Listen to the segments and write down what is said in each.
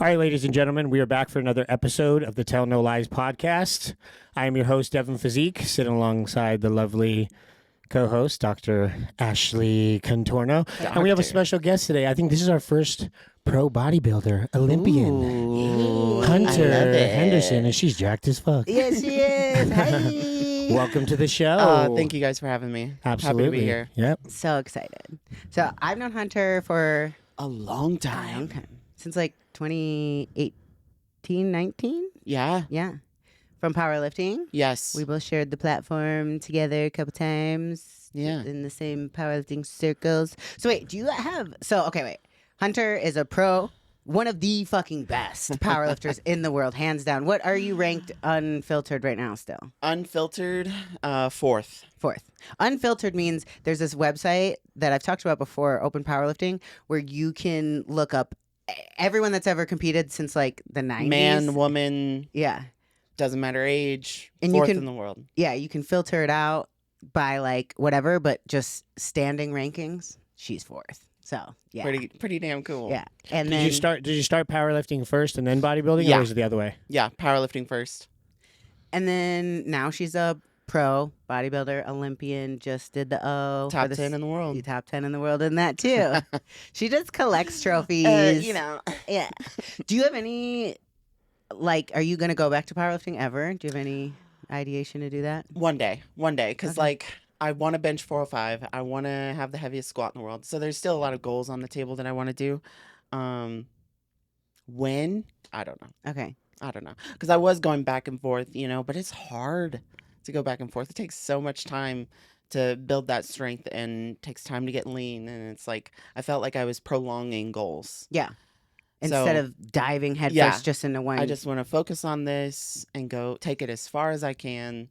All right, ladies and gentlemen, we are back for another episode of the Tell No Lies podcast. I am your host, Devin Physique, sitting alongside the lovely co-host, Dr. Ashley Contorno. And we have a special guest today. I think this is our first pro bodybuilder, Olympian, Ooh, Hunter Henderson, and she's jacked as fuck. Yes, she is. Hi. Welcome to the show. Thank you guys for having me. Absolutely. Happy to be here. Yep. So excited. So I've known Hunter for A long time. since like 2018, 19. Yeah. Yeah. From powerlifting. Yes. We both shared the platform together a couple times. Yeah. In the same powerlifting circles. So wait, wait. Hunter is a pro, one of the fucking best powerlifters in the world, hands down. What are you ranked unfiltered right now still? Unfiltered, fourth. Fourth. Unfiltered means there's this website that I've talked about before, Open Powerlifting, where you can look up everyone that's ever competed since like the 90s. Man, woman, Yeah. doesn't matter age, And you fourth can- in the world. Yeah, you can filter it out by like whatever, but just standing rankings, she's fourth. So, yeah. Pretty damn cool. Yeah. And Did then you start powerlifting first and then bodybuilding, Yeah. or was it the other way? Yeah, powerlifting first. and then now she's a pro bodybuilder, Olympian, just did the O. Top for 10 in the world. Top 10 in the world in that too. She just collects trophies. Yeah. Do you have any, like, are you going to go back to powerlifting ever? Do you have any ideation to do that? One day, because Okay. like I want to bench 405. I want to have the heaviest squat in the world. So there's still a lot of goals on the table that I want to do. When? I don't know. Okay. Because I was going back and forth, but it's hard to go back and forth. It takes so much time to build that strength and takes time to get lean. And it's like, I felt like I was prolonging goals. Yeah. Instead So, of diving headfirst yeah, just into one. I just want to focus on this and take it as far as I can.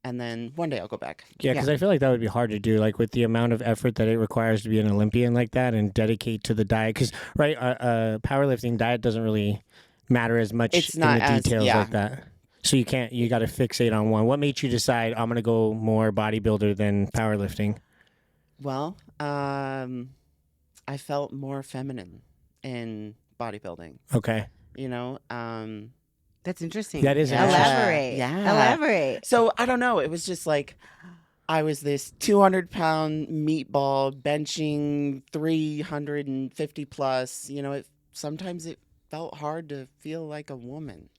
And then one day I'll go back. Yeah, because I feel like that would be hard to do, like with the amount of effort that it requires to be an Olympian like that and dedicate to the diet. Because, right, powerlifting diet doesn't really matter as much It's in not the as- details yeah. like that. So you got to fixate on one. What made you decide I'm going to go more bodybuilder than powerlifting? Well, I felt more feminine in bodybuilding, Okay. That's interesting. That is interesting. Elaborate. Yeah. Elaborate. So I don't know. It was just like I was this 200-pound meatball benching 350 plus. Sometimes it felt hard to feel like a woman.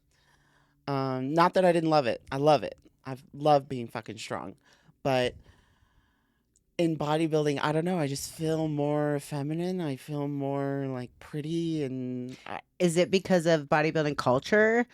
Not that I didn't love it. I love it. I've loved being fucking strong. But in bodybuilding, I don't know. I just feel more feminine. I feel more like pretty and Is it because of bodybuilding culture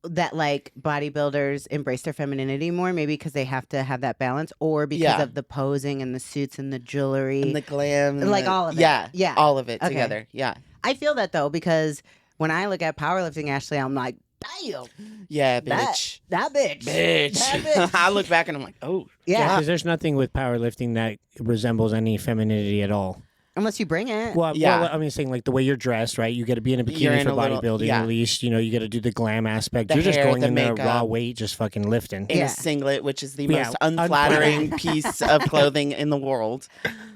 that like bodybuilders embrace their femininity more? Maybe because they have to have that balance, or because Yeah. of the posing and the suits and the jewelry, and the glam. And like the- all of it. Yeah. Yeah. All of it Okay. together. Yeah. I feel that though, because when I look at powerlifting, Ashley, I'm like, damn, Yeah, that bitch. bitch. That bitch. I look back and I'm like, oh. Yeah. Because there's nothing with powerlifting that resembles any femininity at all. Unless you bring it. Well, Yeah. I mean, saying like the way you're dressed, right? You got to be in a You're bikini in for a little- bodybuilding yeah. at least. You got to do the glam aspect. The You're just hair, going the in there makeup. raw weight, just fucking lifting. In Yeah. a singlet, which is the Yeah, most unflattering piece of clothing in the world.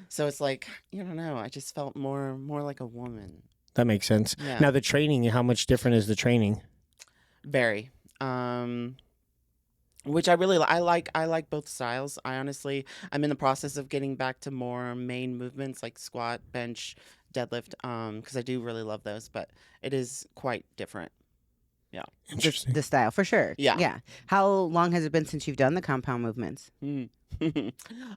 So it's like, I don't know. I just felt more like a woman. That makes sense. Yeah. Now the training, how much different is the training? Very. Which I like both styles. I'm in the process of getting back to more main movements like squat, bench, deadlift, because I do really love those, but it is quite different. Interesting. The style, for sure. Yeah. Yeah. How long has it been since you've done the compound movements?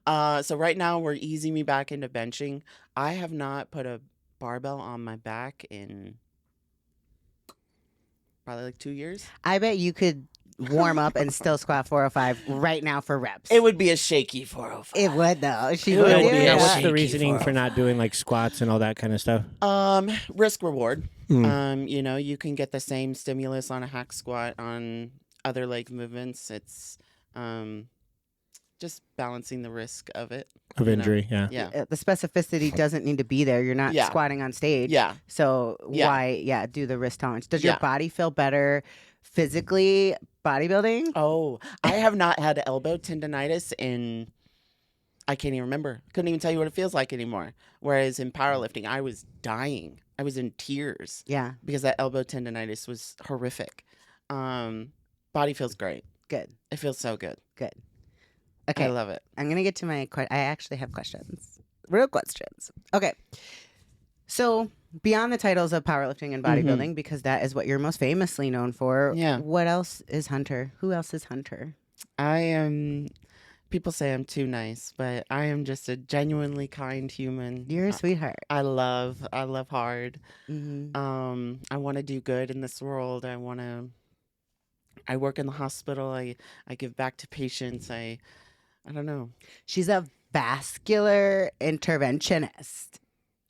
So right now we're easing me back into benching. I have not put a barbell on my back in probably like 2 years. I bet you could warm up and still squat 405 right now for reps. It would be a shaky 405. It would though. She It would would do be it. a What's shaky the reasoning for 405. not doing like squats and all that kind of stuff? Risk reward. Mm. You can get the same stimulus on a hack squat on other leg movements. It's just balancing the risk of it. Of you know? injury, yeah. Yeah. The specificity doesn't need to be there. You're not Yeah. squatting on stage. Yeah. So Yeah. why, do the wrist tolerance. Does your Yeah. body feel better physically bodybuilding? Oh, I have not had elbow tendonitis in, I can't even remember. Couldn't even tell you what it feels like anymore. Whereas in powerlifting, I was dying I was in tears Yeah. because that elbow tendonitis was horrific. Body feels great. Good. It feels so good. Good. I Okay. love it. I'm gonna get to my. I actually have questions. Real questions. Okay. So beyond the titles of powerlifting and bodybuilding, because that is what you're most famously known for. Yeah. What else is Hunter? Who else is Hunter? I am. People say I'm too nice, but I am just a genuinely kind human. You're a sweetheart. I love hard. Mm-hmm. I want to do good in this world. I work in the hospital. I give back to patients. I don't know. She's a vascular interventionist.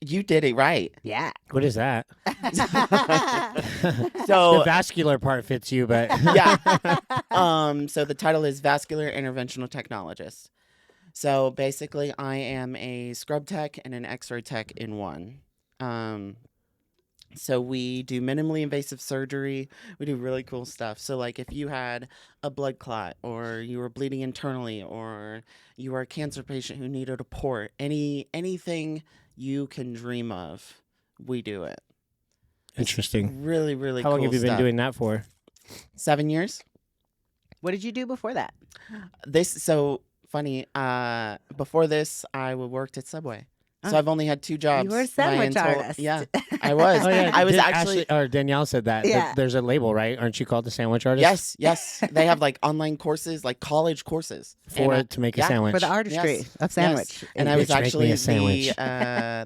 You did it right. Yeah. What is that? So The vascular part fits you, but yeah. So the title is Vascular Interventional Technologist. So basically, I am a scrub tech and an X-ray tech in one. So we do minimally invasive surgery. We do really cool stuff. So like if you had a blood clot or you were bleeding internally or you were a cancer patient who needed a port, anything you can dream of, we do it. interesting. Really, really How cool long have you been stuff. doing that for? 7 years. What did you do before that? So funny. Before this, I worked at Subway. So Oh. I've only had 2 jobs. You were a my sandwich entire- artist. Yeah, I was. Oh yeah, I was Did actually. Ashley, or Danielle said that. Yeah. There's a label, right? Aren't you called the sandwich artist? Yes. They have like online courses, like college courses For And, to make a yeah, sandwich. For the artistry Yes. of sandwich. And I was Bitch, make me actually a sandwich.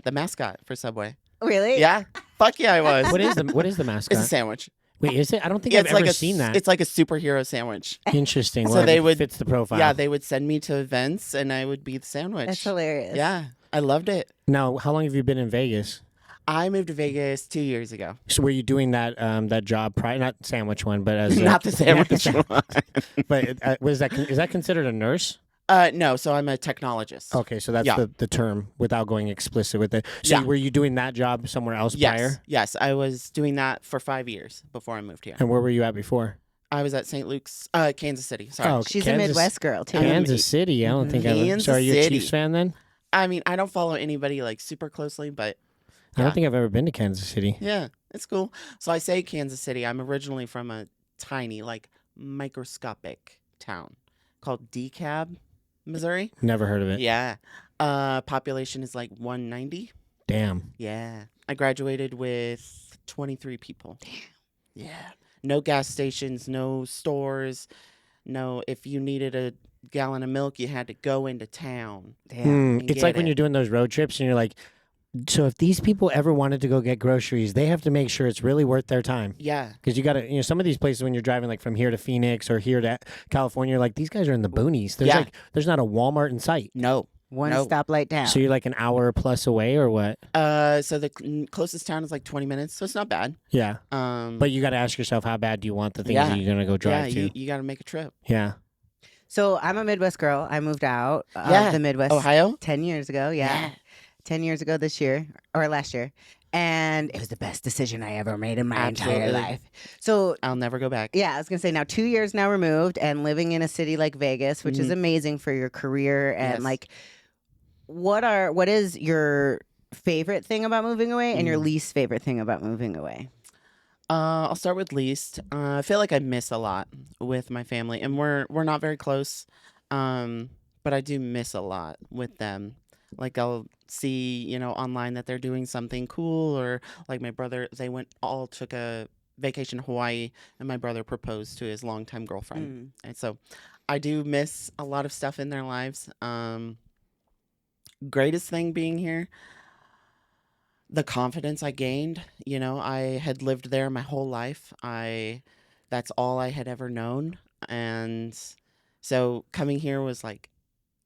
the mascot for Subway. Really? Yeah, fuck yeah, I was. What is the It's a mascot? sandwich. Wait, is it? I don't think Yeah, I've it's like ever a seen that. It's like a superhero sandwich. Interesting. So Well, they it would- fits the profile. Yeah, they would send me to events, and I would be the sandwich. That's hilarious. Yeah, I loved it. Now, how long have you been in Vegas? I moved to Vegas 2 years ago. So were you doing that that job prior? Not sandwich one, but as Not the sandwich one. But is that considered a nurse? No, so I'm a technologist. Okay, so that's Yeah. the term without going explicit with it. So Yeah. were you doing that job somewhere else prior? Yes, I was doing that for 5 years before I moved here. And where were you at before? I was at St. Luke's, Kansas City. Sorry. Oh, She's Kansas- a Midwest girl, too. Kansas City. I don't think I've. Kansas So are you a City. Chiefs fan then? I mean, I don't follow anybody like super closely, but I Yeah. don't think I've ever been to Kansas City. yeah, it's cool. So I say Kansas City. I'm originally from a tiny, like microscopic town called DeKalb, Missouri. Never heard of it. Yeah. Population is like 190. Damn. Yeah. I graduated with 23 people. Damn. Yeah. No gas stations, no stores. No, if you needed a gallon of milk, you had to go into town. Damn. and It's get like when it. you're doing those road trips and you're like, so if these people ever wanted to go get groceries, they have to make sure it's really worth their time. Yeah. Because you got to, some of these places when you're driving like from here to Phoenix or here to California, like these guys are in the boonies. There's Yeah. there's not a Walmart in sight. No. One No. stoplight down. So you're like an hour plus away or what? So the closest town is like 20 minutes, so it's not bad. Yeah. But But you got to ask yourself, how bad do you want the things Yeah. that you're going to go yeah, drive to? you got to make a trip. Yeah. So I'm a Midwest girl. I moved out Yeah. of the Midwest Ohio? 10 years ago. Yeah. 10 years ago this year or last year. And it was the best decision I ever made in my entire Absolutely. life. So I'll never go back. yeah, I was gonna say now 2 years now removed and living in a city like Vegas, which is amazing for your career and Yes. like what is your favorite thing about moving away and your least favorite thing about moving away? I'll start with least. I feel like I miss a lot with my family, and we're not very close. But I do miss a lot with them. Like I'll see, online that they're doing something cool, or like my brother, they took a vacation to Hawaii, and my brother proposed to his longtime girlfriend, and so I do miss a lot of stuff in their lives. Greatest thing being here, the confidence I gained. I had lived there my whole life. That's all I had ever known. And so coming here was like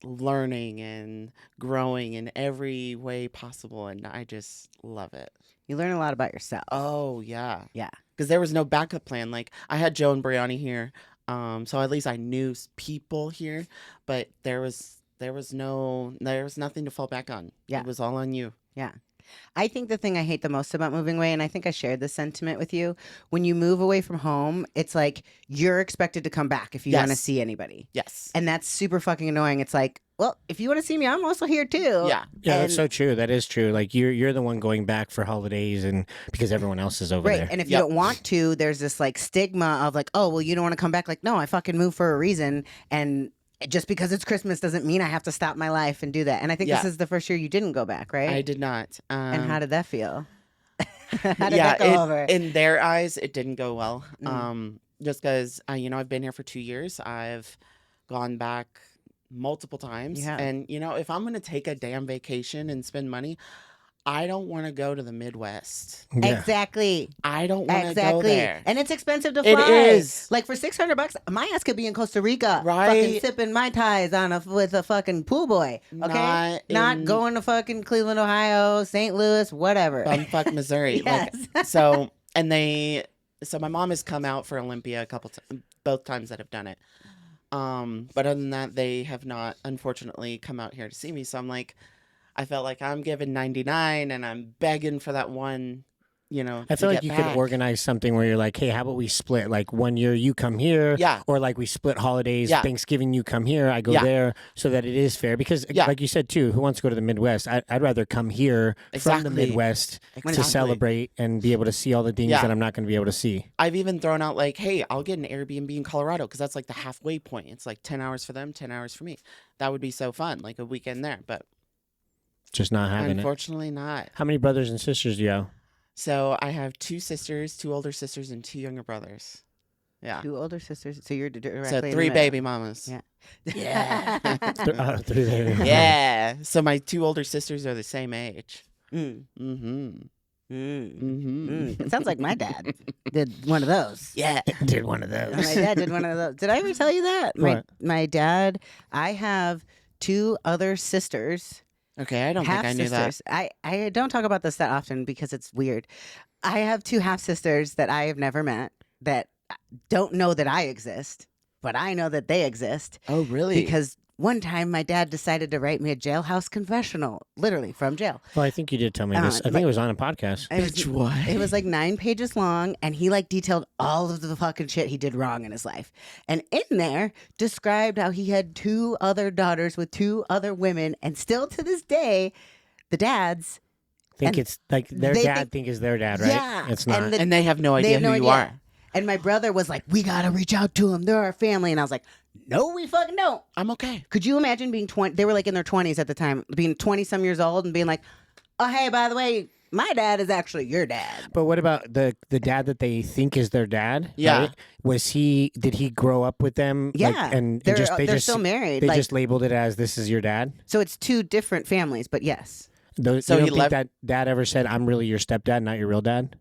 learning and growing in every way possible. And I just love it. You learn a lot about yourself. Oh, yeah. Yeah. Because there was no backup plan. Like I had Joe and Brianni here. So at least I knew people here, but there was nothing to fall back on. Yeah. It was all on you. Yeah. I think the thing I hate the most about moving away, and I think I shared this sentiment with you, when you move away from home, it's like you're expected to come back if you want to Yes. see anybody. Yes. And that's super fucking annoying. It's like, well, if you want to see me, I'm also here too. Yeah. Yeah, that's And- so true. That is true. Like you're the one going back for holidays and because everyone else is over Right. there. And if you Yep. don't want to, there's this like stigma of like, oh, well, you don't want to come back. Like, no, I fucking moved for a reason. And just because it's Christmas doesn't mean I have to stop my life and do that. And I think Yeah. this is the first year you didn't go back, right? I did not. And how did that feel? How did yeah, that go over? in their eyes, it didn't go well. Mm. Just because, I've been here for 2 years. I've gone back multiple times. Yeah. And, if I'm going to take a damn vacation and spend money, I don't want to go to the Midwest. Yeah. Exactly. I don't want to go Exactly. there. And it's expensive to It fly. is. Like for $600, my ass could be in Costa Rica, Right. fucking sipping Mai Tais with a fucking pool boy. Okay, not in going to fucking Cleveland, Ohio, St. Louis, whatever. bumfuck Missouri. Yes. So my mom has come out for Olympia both times that I've done it. But other than that, they have not, unfortunately, come out here to see me. So I'm like, I felt like I'm giving 99 and I'm begging for that one, I feel like you could organize something where you're like, hey, how about we split? Like 1 year you come here, Yeah. or like we split holidays, Yeah. Thanksgiving you come here, I go Yeah. there, so that it is fair. Because Yeah. like you said too, who wants to go to the Midwest? I'd rather come here from the Exactly. Midwest Exactly. to celebrate and be able to see all the things Yeah. that I'm not going to be able to see. I've even thrown out like, hey, I'll get an Airbnb in Colorado because that's like the halfway point. It's like 10 hours for them, 10 hours for me. That would be so fun, like a weekend there. But Just not having it. unfortunately not. How many brothers and sisters do you have? So I have 2 sisters, 2 older sisters, and 2 younger brothers. Yeah. 2 older sisters, so you're directly So in the 3 middle. baby mamas. Yeah. Yeah. Three there. Yeah. So my 2 older sisters are the same age. Mm, Mm-hmm. mm, Mm-hmm. mm. It sounds like my dad did one of those. Yeah. Did one of those. My dad did one of those. Did I ever tell you that? What? My dad, I have 2 other sisters. Okay, I don't think half I knew sisters. I don't talk about this that often because it's weird. I have 2 half sisters that I have never met that don't know that I exist, but I know that they exist that. Oh, really? because one time my dad decided to write me a jailhouse confessional, literally from jail. Well, I think you did tell me this. I think it was on a podcast. Bitch, what? It was like 9 pages long, and he like detailed all of the fucking shit he did wrong in his life. And in there, described how he had 2 other daughters with 2 other women, and still to this day, the dads, Think and it's like their they dad think is their dad, right? Yeah, It's not. and the- And they have no they idea have no who you idea. are. And my brother was like, "We gotta reach out to them. They're our family." And I was like, "No, we fucking don't." I'm okay. Could you imagine being 20? They were like in their 20s at the time, being 20 some years old and being like, "Oh, hey, by the way, my dad is actually your dad." But what about the dad that they think is their dad? Yeah. right? Did he grow up with them? Yeah, Like, and they're they just still married. They like, just labeled it as this is your dad. so it's 2 different families, but yes. Those, So you he don't think that dad ever said, "I'm really your stepdad, not your real dad"?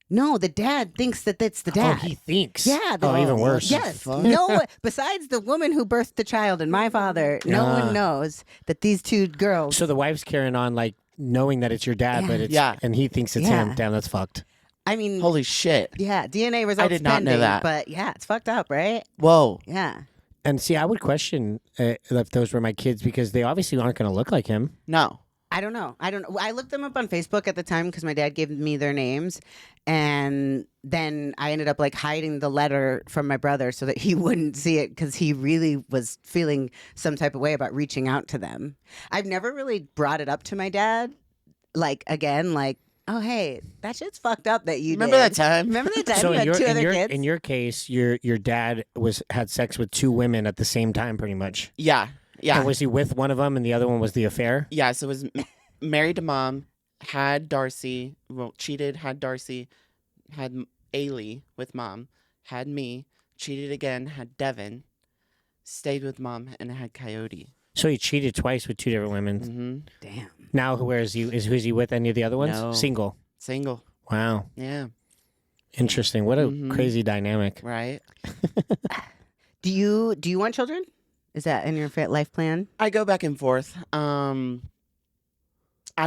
No, the dad thinks that that's the dad. Oh, he thinks. Yeah, Oh, even what worse. the Yes. fuck? No one, besides the woman who birthed the child and my father, no Ah. one knows that these 2 girls. So the wife's carrying on like knowing that it's your dad, Yeah. but it's Yeah. and he thinks it's Yeah. him. Damn, that's fucked. I mean, Holy shit. yeah, DNA results did not know pending, that. but yeah, it's fucked up, right? Whoa. Yeah. And see, I would question if those were my kids because they obviously aren't going to look like him. No. I don't know. I looked them up on Facebook at the time because my dad gave me their names, and then I ended up like hiding the letter from my brother so that he wouldn't see it because he really was feeling some type of way about reaching out to them. I've never really brought it up to my dad, like again, like, oh hey, that shit's fucked up that you Remember did. that time? Remember that time So you had 2 other kids? in your case, your dad had sex with 2 women at the same time, pretty much. Yeah. Yeah. And was he with one of them, and the other one was the affair? Yeah, so it was married to mom, had Darcy, cheated, had Darcy, had Ailey with mom, had me, cheated again, had Devin, stayed with mom, and had Coyote. So he cheated twice with 2 different women. Mm-hmm. Damn. Now, who is he with any of the other ones? No. Single. Single. Wow, Yeah. interesting. What a Mhm. crazy dynamic. Right. Do you want children? Is that in your life plan? I go back and forth. I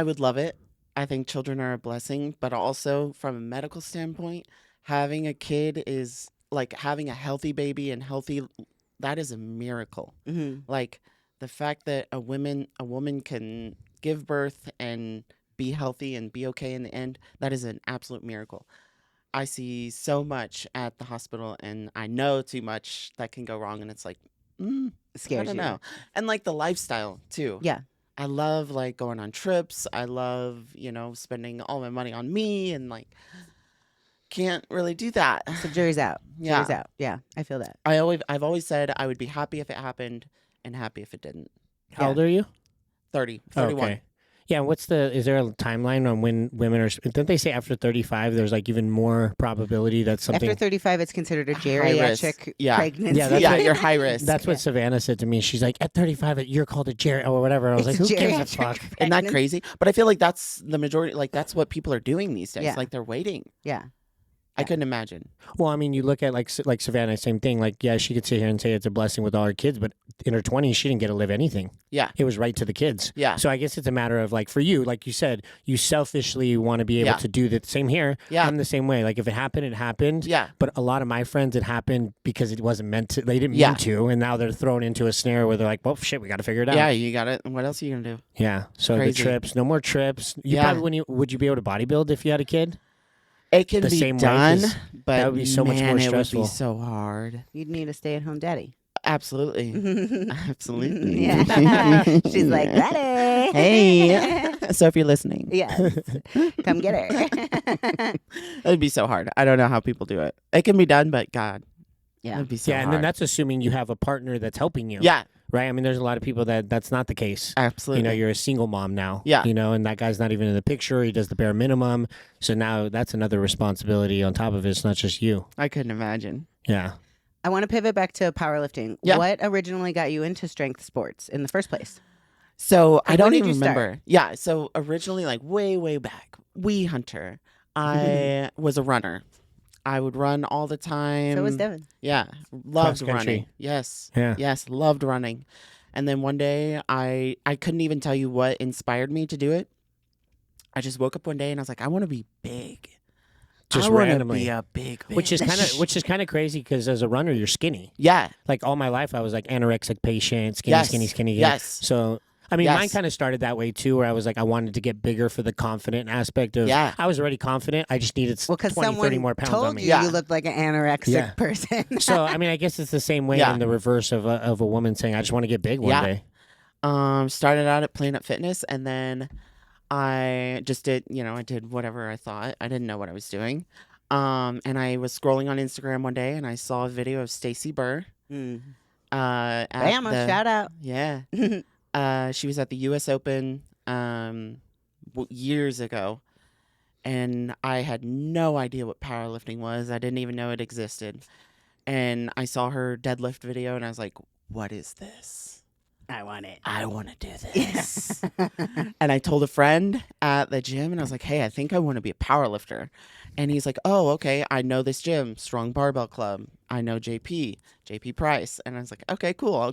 would love it. I think children are a blessing, but also from a medical standpoint, having a kid is like having a healthy baby and healthy. That is a miracle. Mm-hmm. Like the fact that a woman can give birth and be healthy and be okay in the end, that is an absolute miracle. I see so much at the hospital, and I know too much that can go wrong, and it's like, I Scares don't you. know. And like the lifestyle too. Yeah. I love like going on trips. I love, spending all my money on me, and like can't really do that. So jury's out. Yeah. Jury's out. Yeah, I feel that. I've always said I would be happy if it happened and happy if it didn't. How old are you? 30, Oh, 31. okay. Yeah, is there a timeline on when women are, don't they say after 35, there's like even more probability that something. After 35, it's considered a High risk. geriatric Yeah. pregnancy. Yeah, that's Yeah, what- you're high risk. That's what Savannah said to me. She's like, at 35, you're called a geri or whatever. I was It's like, who gives a geriatric fuck? Isn't that pregnancy. crazy? But I feel like that's the majority. Like that's what people are doing these days. Yeah. Like they're waiting. Yeah. I couldn't imagine. Well, I mean, you look at like Savannah, same thing. Like, yeah, she could sit here and say it's a blessing with all her kids, but in her 20s, she didn't get to live anything. Yeah. It was right to the kids. Yeah. So I guess it's a matter of like, for you, like you said, you selfishly want to be able Yeah. to do the same here. Yeah. I'm the same way. Like if it happened, it happened. Yeah. But a lot of my friends, it happened because it wasn't meant to. They didn't Yeah. mean to, and now they're thrown into a snare where they're like, "Well, shit, we got to figure it out." Yeah, you got it. What else are you gonna do? Yeah. So Crazy. the trips, no more trips. You Yeah. probably would you be able to bodybuild if you had a kid? It can The be same way, done, 'cause but that would be so much man, more it stressful. would be so hard. You'd need a stay-at-home daddy. Absolutely. Absolutely. Yeah. She's like, daddy. Hey. So if you're listening, Yes. Come get her. it'd be so hard. I don't know how people do it. It can be done, but God, Yeah. it'd be so Yeah, hard. and then that's assuming you have a partner that's helping you. yeah, Right. I mean, there's a lot of people that's not the case. absolutely. You know, you're a single mom now. Yeah. You know, and that guy's not even in the picture. He does the bare minimum. So now that's another responsibility on top of it. It's not just you. I couldn't imagine. Yeah. I want to pivot back to powerlifting. Yeah. What originally got you into strength sports in the first place? So I And don't when did even you start? remember. Yeah. So originally, like way back, Hunter, I was a runner. I would run all the time. So was Devin. Yeah, loved Cross country. running. Yes, Yeah. yes, loved running. And then one day, I couldn't even tell you what inspired me to do it. I just woke up one day and I was like, I want to be big. Just I wanna randomly. be a big. Which is bitch. kind of crazy because as a runner, you're skinny. Yeah. Like all my life, I was like anorexic patient, skinny, Yes. skinny. Yes. So, I mean, mine Yes. kind of started that way too, where I was like, I wanted to get bigger for the confident aspect of. Yeah. I was already confident. I just needed Well, because 20, 30 someone more pounds told on me. you Yeah. you looked like an anorexic Yeah. person. So, I mean, I guess it's the same way Yeah. in the reverse of a woman saying, I just want to get big one Yeah. day. Started out at Planet Fitness, and then I just did. I did whatever I thought. I didn't know what I was doing. And I was scrolling on Instagram one day, and I saw a video of Stacy Burr. Mm. At Bama, the- shout out. Yeah. She was at the U.S. Open years ago, and I had no idea what powerlifting was. I didn't even know it existed. And I saw her deadlift video, and I was like, what is this? I want it. I want to do this. And I told a friend at the gym, and I was like, hey, I think I want to be a powerlifter. And he's like, oh, okay, I know this gym, Strong Barbell Club. I know JP Price. And I was like, okay, cool. I'll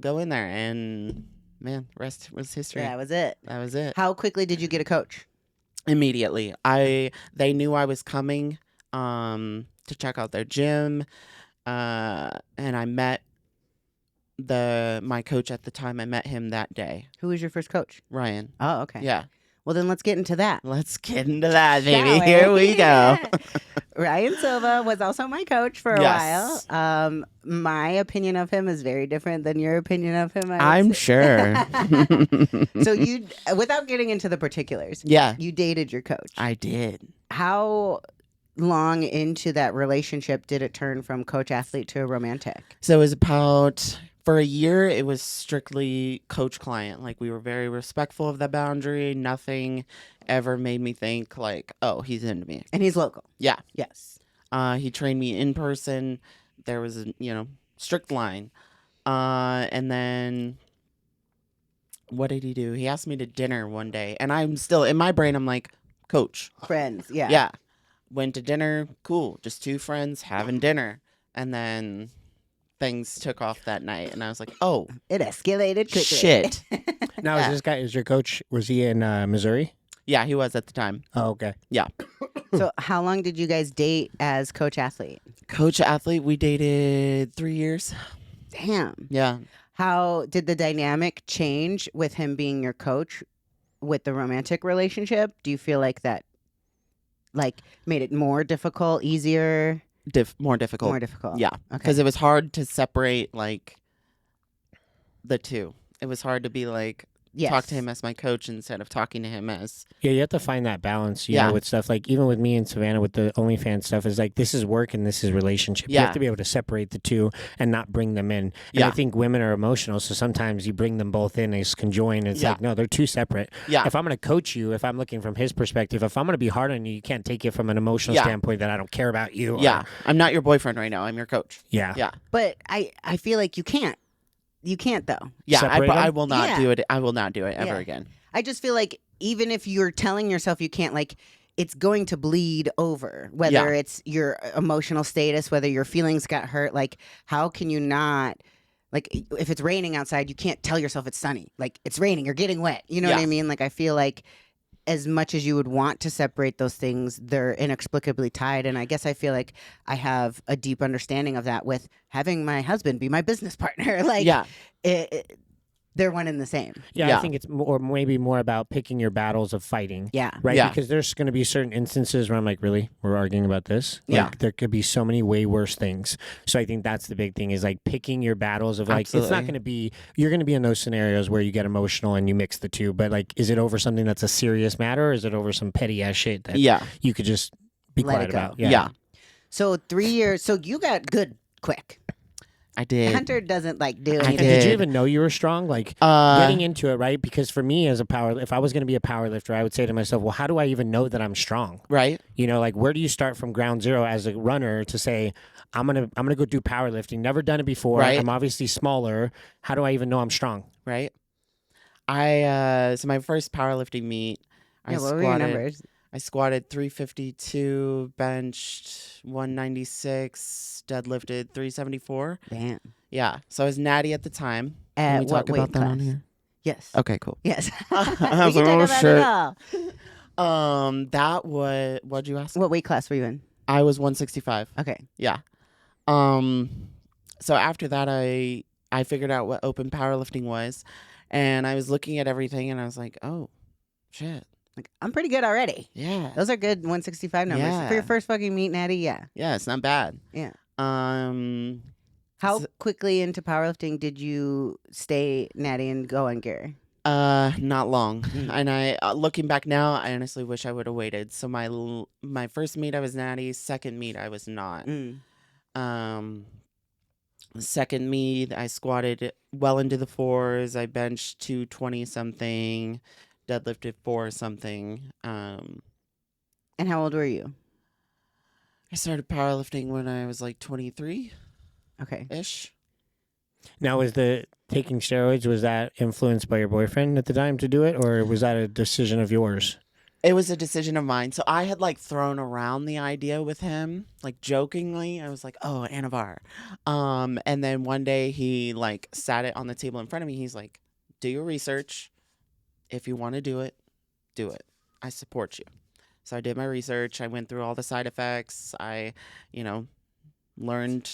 go in there. And man, rest was history. That was it. That was it. How quickly did you get a coach? Immediately. They knew I was coming to check out their gym. And I met my coach at the time. I met him that day, Who was your first coach? Ryan. Oh, okay. Yeah. Well, then let's get into that. Let's get into that, Shall baby. Here we go. Ryan Silva was also my coach for a Yes. while. My opinion of him is very different than your opinion of him. I'm sure. So you, without getting into the particulars, Yeah, you dated your coach. I did. How long into that relationship did it turn from coach athlete to a romantic? So it was about, for a year, it was strictly coach client. Like we were very respectful of that boundary. Nothing ever made me think like, oh, he's into me. And he's local. Yeah. Yes. He trained me in person. There was a, strict line. And then what did he do? He asked me to dinner one day. And I'm still, in my brain, I'm like, coach. Friends. Yeah. Yeah. Went to dinner. Cool. Just two friends having dinner. And then things took off that night. And I was like, oh, It escalated quickly. shit. Now, Yeah. is your coach, was he in Missouri? Yeah, he was at the time. Oh, okay. So how long did you guys date as coach athlete? Coach athlete, we dated 3 years. Damn. Yeah. How did the dynamic change with him being your coach with the romantic relationship? Do you feel like that like made it more difficult, easier? More difficult. More difficult. Yeah. Okay. Because it was hard to separate like the two. It was hard to be like, Yes. talk to him as my coach instead of talking to him as Yeah, you have to find that balance, you Yeah. know, with stuff like even with me and Savannah with the OnlyFans stuff is like this is work and this is relationship. You Yeah. have to be able to separate the two and not bring them in. And Yeah. I think women are emotional, so sometimes you bring them both in, they conjoin. It's Yeah. like, no, they're two separate. Yeah. If I'm going to coach you, if I'm looking from his perspective, if I'm going to be hard on you, you can't take it from an emotional Yeah. standpoint that I don't care about you. Yeah. I'm not your boyfriend right now. I'm your coach. Yeah. Yeah. But I feel like you can't. You can't though. Yeah. Separate I them? will not Yeah. do it. I will not do it ever Yeah. again. I just feel like even if you're telling yourself you can't, like, it's going to bleed over, whether Yeah. it's your emotional status, whether your feelings got hurt. Like, how can you not, like, if it's raining outside, you can't tell yourself it's sunny. Like, it's raining, you're getting wet. You know what Yeah. I mean? Like, I feel like as much as you would want to separate those things, they're inexplicably tied. And I guess I feel like I have a deep understanding of that with having my husband be my business partner. Like, Yeah. they're one and the same. Yeah, Yeah. I think it's more, maybe more about picking your battles of fighting. Yeah. Right, Yeah. because there's going to be certain instances where I'm like, really, we're arguing about this. Yeah. Like, there could be so many way worse things. So I think that's the big thing is like picking your battles of like, it's not Absolutely. going to be, you're going to be in those scenarios where you get emotional and you mix the two. But like, is it over something that's a serious matter, or is it over some petty ass shit that Yeah. you could just be Let quiet it go. about? Yeah. So 3 years. So you got good quick. I did. Hunter doesn't like do I And anything. did you did. even know you were strong? Like Uh, getting into it, right? Because for me as a if I was going to be a power lifter, I would say to myself, well, how do I even know that I'm strong? right. You know, like where do you start from ground zero as a runner to say, I'm gonna go do powerlifting. Never done it before. Right. I'm obviously smaller. How do I even know I'm strong? Right. So my first powerlifting meet, Yeah, what were your numbers? I squatted 352, benched 196, deadlifted 374. Damn. Yeah. So I was natty at the time. Can At we talk what weight about that on class? here? Yes. Okay, cool. Yes. I We was can like, talk oh, about it shit. all. That was, what'd you ask? What weight class were you in? I was 165. Okay. Yeah. So after that, I figured out what open powerlifting was, and I was looking at everything, and I was like, oh, shit. Like, I'm pretty good already. Yeah. Those are good 165 numbers. Yeah. For your first fucking meet, Natty, yeah. Yeah, it's not bad. Yeah. Um, How So- quickly into powerlifting did you stay natty and go on gear? not long. Mm. And I, looking back now, I honestly wish I would have waited. So my first meet I was natty. Second meet I was not. Second meet I squatted well into the fours. I benched 220 something, deadlifted 4 something. And how old were you? I started powerlifting when I was like 23 Okay. ish. Now, was the taking steroids, was that influenced by your boyfriend at the time to do it, or was that a decision of yours? It was a decision of mine. So I had like thrown around the idea with him, like jokingly. I was like, "Oh, Anavar," and then one day he like sat it on the table in front of me. He's like, "Do your research. If you want to do it, do it. I support you." So I did my research. I went through all the side effects. I, learned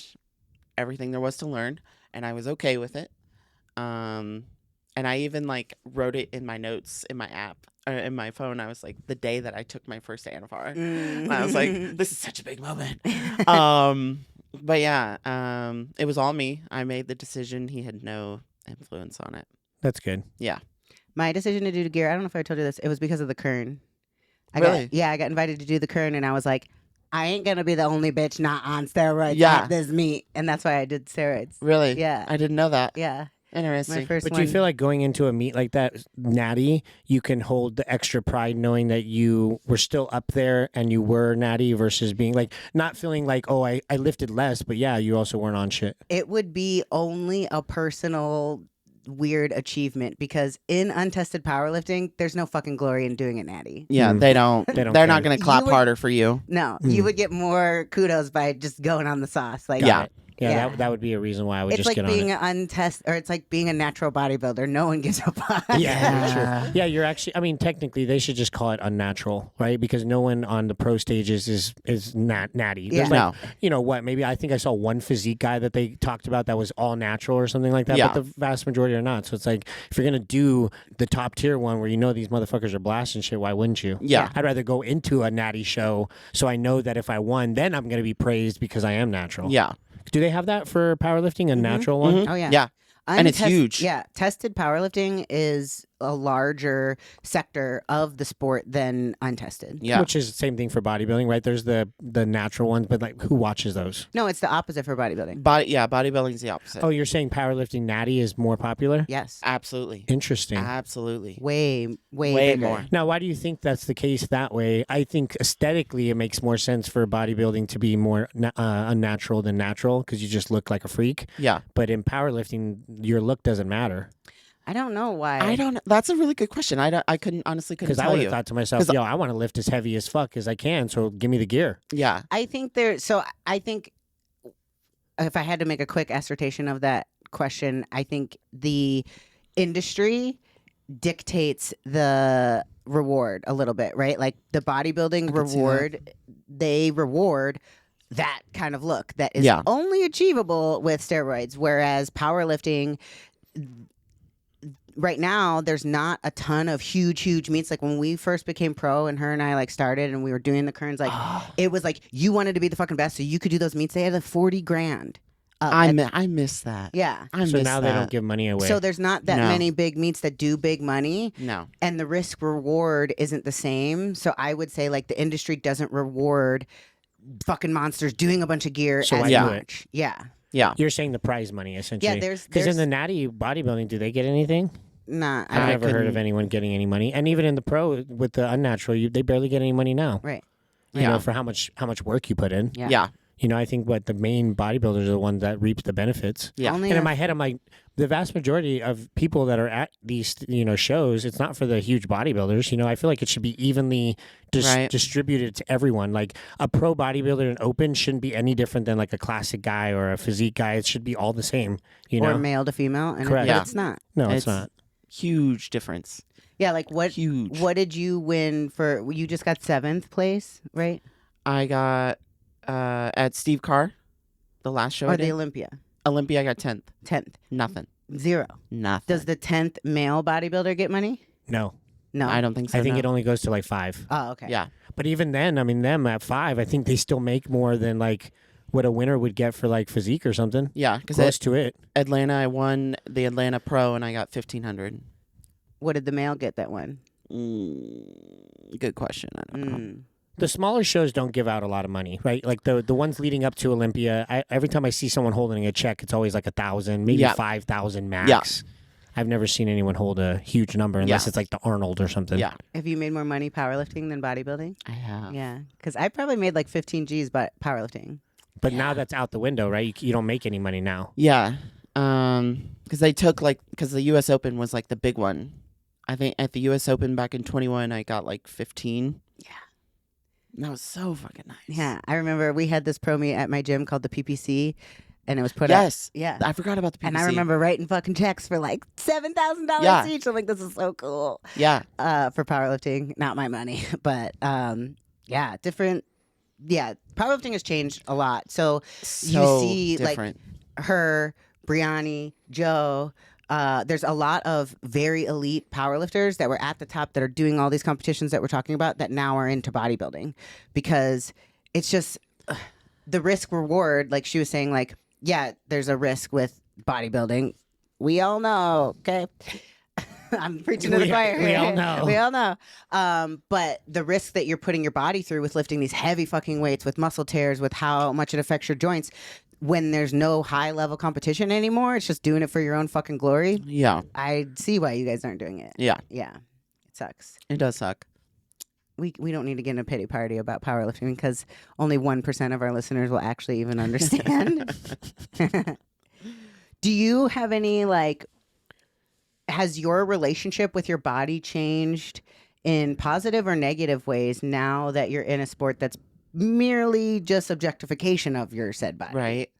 everything there was to learn, and I was okay with it. And I even like wrote it in my notes in my app, in my phone. I was like, the day that I took my first Anavar. And I was like, this is such a big moment. But yeah, it was all me. I made the decision. He had no influence on it. That's good. Yeah. My decision to do the gear, I don't know if I told you this, it was because of the Kern. I Really? got invited to do the Kern, and I was like, I ain't going to be the only bitch not on steroids Yeah. at this meet. And that's why I did steroids. Really? Yeah. I didn't know that. Yeah. My Interesting. first But one. do you feel like going into a meet like that, natty, you can hold the extra pride knowing that you were still up there and you were natty versus being like, not feeling like, oh, I lifted less, but yeah, you also weren't on shit. it would be only a personal weird achievement because in untested powerlifting, there's no fucking glory in doing it natty. Yeah, they don't. They don't They're care. not going to clap You would- harder for you. No, you would get more kudos by just going on the sauce. Like, Yeah. Yeah, that would be a reason why I would It's just like get on being it. an untested, or it's like being a natural bodybuilder. No one gives a fuck. Yeah, true. Yeah, you're actually. I mean, technically, they should just call it unnatural, right? Because no one on the pro stages is natty. Yeah. There's like, you know what? Maybe I think I saw one physique guy that they talked about that was all natural or something like that. Yeah. But the vast majority are not. So it's like if you're gonna do the top tier one where you know these motherfuckers are blasting shit, why wouldn't you? Yeah. I'd rather go into a natty show so I know that if I won, then I'm gonna be praised because I am natural. Yeah. Do they have that for powerlifting, a natural one? Oh yeah. Yeah. And it's huge. Yeah, tested powerlifting is a larger sector of the sport than untested. Yeah. Which is the same thing for bodybuilding, right? There's the natural ones, but like who watches those? No, it's the opposite for bodybuilding. Bodybuilding's the opposite. Oh, you're saying powerlifting natty is more popular? Yes, Absolutely. Interesting. Absolutely. way Way bigger. more. Now, why do you think that's the case that way? I think aesthetically it makes more sense for bodybuilding to be more unnatural than natural because you just look like a freak. Yeah. But in powerlifting, your look doesn't matter. I don't know why. I don't know. That's a really good question. I couldn't Because I tell would have you. thought to myself, yo, I want to lift as heavy as fuck as I can, so give me the gear. Yeah. I think I think if I had to make a quick assertion of that question, I think the industry dictates the reward a little bit, right? Like the bodybuilding could see that. reward, they reward that kind of look that is Yeah. only achievable with steroids, whereas powerlifting right now there's not a ton of huge meets. Like when we first became pro and her and I like started and we were doing the Kerns, like it was like you wanted to be the fucking best so you could do those meets. They had like 40 grand. I miss that. Yeah. I So miss now that. they don't give money away. So there's not that No. many big meets that do big money, No. and the risk reward isn't the same. So I would say like the industry doesn't reward fucking monsters doing a bunch of gear So as why do it? much. Yeah. Yeah. You're saying the prize money, essentially. Yeah, there's Because in the natty bodybuilding, do they get anything? Nah, I've I never heard of couldn't- anyone getting any money. And even in the pro, with the unnatural, they barely get any money now. right. You Yeah. know, for how much work you put in. Yeah. Yeah. You know, I think what the main bodybuilders are the ones that reap the benefits. Yeah. Only And in a- my head, I'm like, the vast majority of people that are at these, shows, it's not for the huge bodybuilders. You know, I feel like it should be evenly Right. distributed to everyone. Like a pro bodybuilder in open shouldn't be any different than like a classic guy or a physique guy. It should be all the same. You or know, male to female, and Correct. but Yeah. it's not. no, it's not. Huge difference. Yeah, like what? Huge. What did you win for? You just got 7th place, right? I got at Steve Carr, the last show Or I the did. Olympia, Olympia, I got 10th. 10th, Nothing. 0. Nothing. Does the 10th male bodybuilder get money? No, No. I don't think so. I think no. it only goes to like 5. Oh, okay. Yeah. But even then, I mean, them at 5, I think they still make more than like what a winner would get for like physique or something. Yeah. Because Close to it. Atlanta, I won the Atlanta Pro and I got 1,500. What did the male get that one? Good question. I don't know. Mm. The smaller shows don't give out a lot of money, right? Like the ones leading up to Olympia, every time I see someone holding a check, it's always like 1,000, maybe Yeah. 5,000 max. Yeah. I've never seen anyone hold a huge number unless Yeah. it's like the Arnold or something. Yeah. Have you made more money powerlifting than bodybuilding? I have. Yeah, because I probably made like 15 G's, but powerlifting. But now that's out the window, right? You don't make any money now. Yeah. Because they took because the U.S. Open was like the big one. I think at the U.S. Open back in 21, I got like 15. Yeah. And that was so fucking nice. Yeah, I remember we had this pro meet at my gym called the PPC, and it was put up. Yes. Yeah. I forgot about the PPC. And I remember writing fucking checks for like $7,000 Yeah. each. I'm like, this is so cool. Yeah. For powerlifting, not my money, but yeah, different. Yeah, powerlifting has changed a lot. So So see, like, different. her, Brianni, Joe. There's a lot of very elite powerlifters that were at the top that are doing all these competitions that we're talking about that now are into bodybuilding because it's just the risk reward. Like she was saying, like, yeah, there's a risk with bodybuilding. We all know, okay? I'm preaching to the choir. We here. all know. We all know. But the risk that you're putting your body through with lifting these heavy fucking weights, with muscle tears, with how much it affects your joints, when there's no high level competition anymore, it's just doing it for your own fucking glory. Yeah. I see why you guys aren't doing it. Yeah. Yeah, it sucks. It does suck. We don't need to get in a pity party about powerlifting because only 1% of our listeners will actually even understand. Do you have any, like, has your relationship with your body changed in positive or negative ways now that you're in a sport that's merely just objectification of your said body? Right.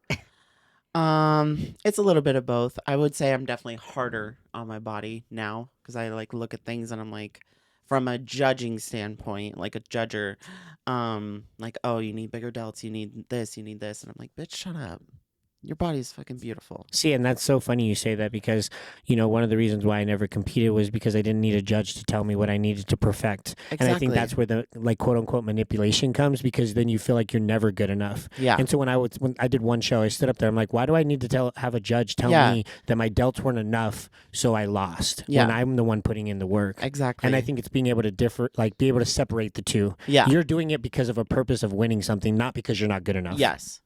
It's a little bit of both. I would say I'm definitely harder on my body now because I like look at things and I'm like, from a judging standpoint, like a judger, like, oh, you need bigger delts, you need this, and I'm like, bitch, shut up. Your body's fucking beautiful. See, and that's so funny you say that because, you know, one of the reasons why I never competed was because I didn't need a judge to tell me what I needed to perfect. Exactly. And I think that's where the like quote unquote manipulation comes because then you feel like you're never good enough. Yeah. And so when I did one show, I stood up there, I'm like, why do I need to have a judge tell Yeah. me that my delts weren't enough so I lost Yeah. when I'm the one putting in the work? Exactly. And I think it's being able to be able to separate the two. Yeah. You're doing it because of a purpose of winning something, not because you're not good enough. Yes.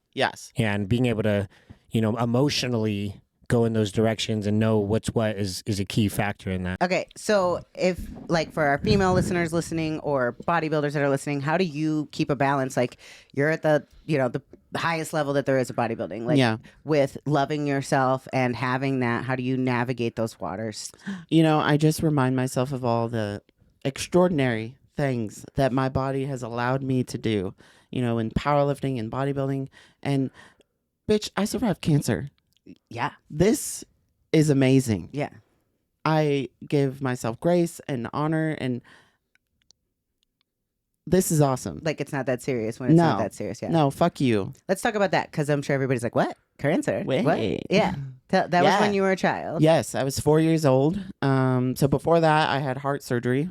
And being able to, you know, emotionally go in those directions and know what's what is a key factor in that. Okay, so if like for our female listeners listening or bodybuilders that are listening, how do you keep a balance? Like you're at the, you know, the highest level that there is of bodybuilding. Like Yeah. with loving yourself and having that, how do you navigate those waters? You know, I just remind myself of all the extraordinary things that my body has allowed me to do, you know, in powerlifting and bodybuilding. And bitch, I survived cancer. Yeah. This is amazing. Yeah. I give myself grace and honor, and this is awesome. Like it's not that serious when it's not that serious. Yeah. No, fuck you. Let's talk about that because I'm sure everybody's like, what? Cancer? Wait. What? Yeah. That was Yeah. when you were a child. Yes, I was 4 years old. So before that, I had heart surgery.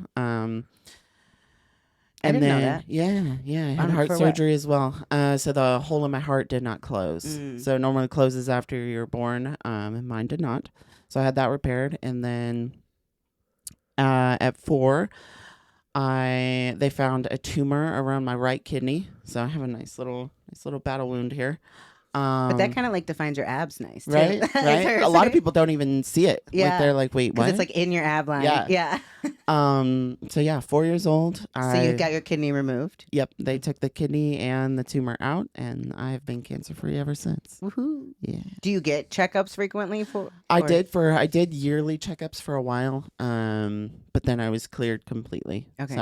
I didn't know that. Yeah, I had heart for what? surgery as well. So the hole in my heart did not close. So it normally closes after you're born, and mine did not. So I had that repaired, and then at 4, they found a tumor around my right kidney. So I have a nice little battle wound here. But that kind of like defines your abs nice, too. Right, right. A lot of people don't even see it. Yeah. Like, they're like, wait, what? Because it's like in your ab line. Yeah. Yeah. So yeah, 4 years old. So you got your kidney removed. Yep, they took the kidney and the tumor out, and I have been cancer-free ever since. Woohoo. Yeah. Do you get checkups frequently for? I did yearly checkups for a while, but then I was cleared completely. Okay.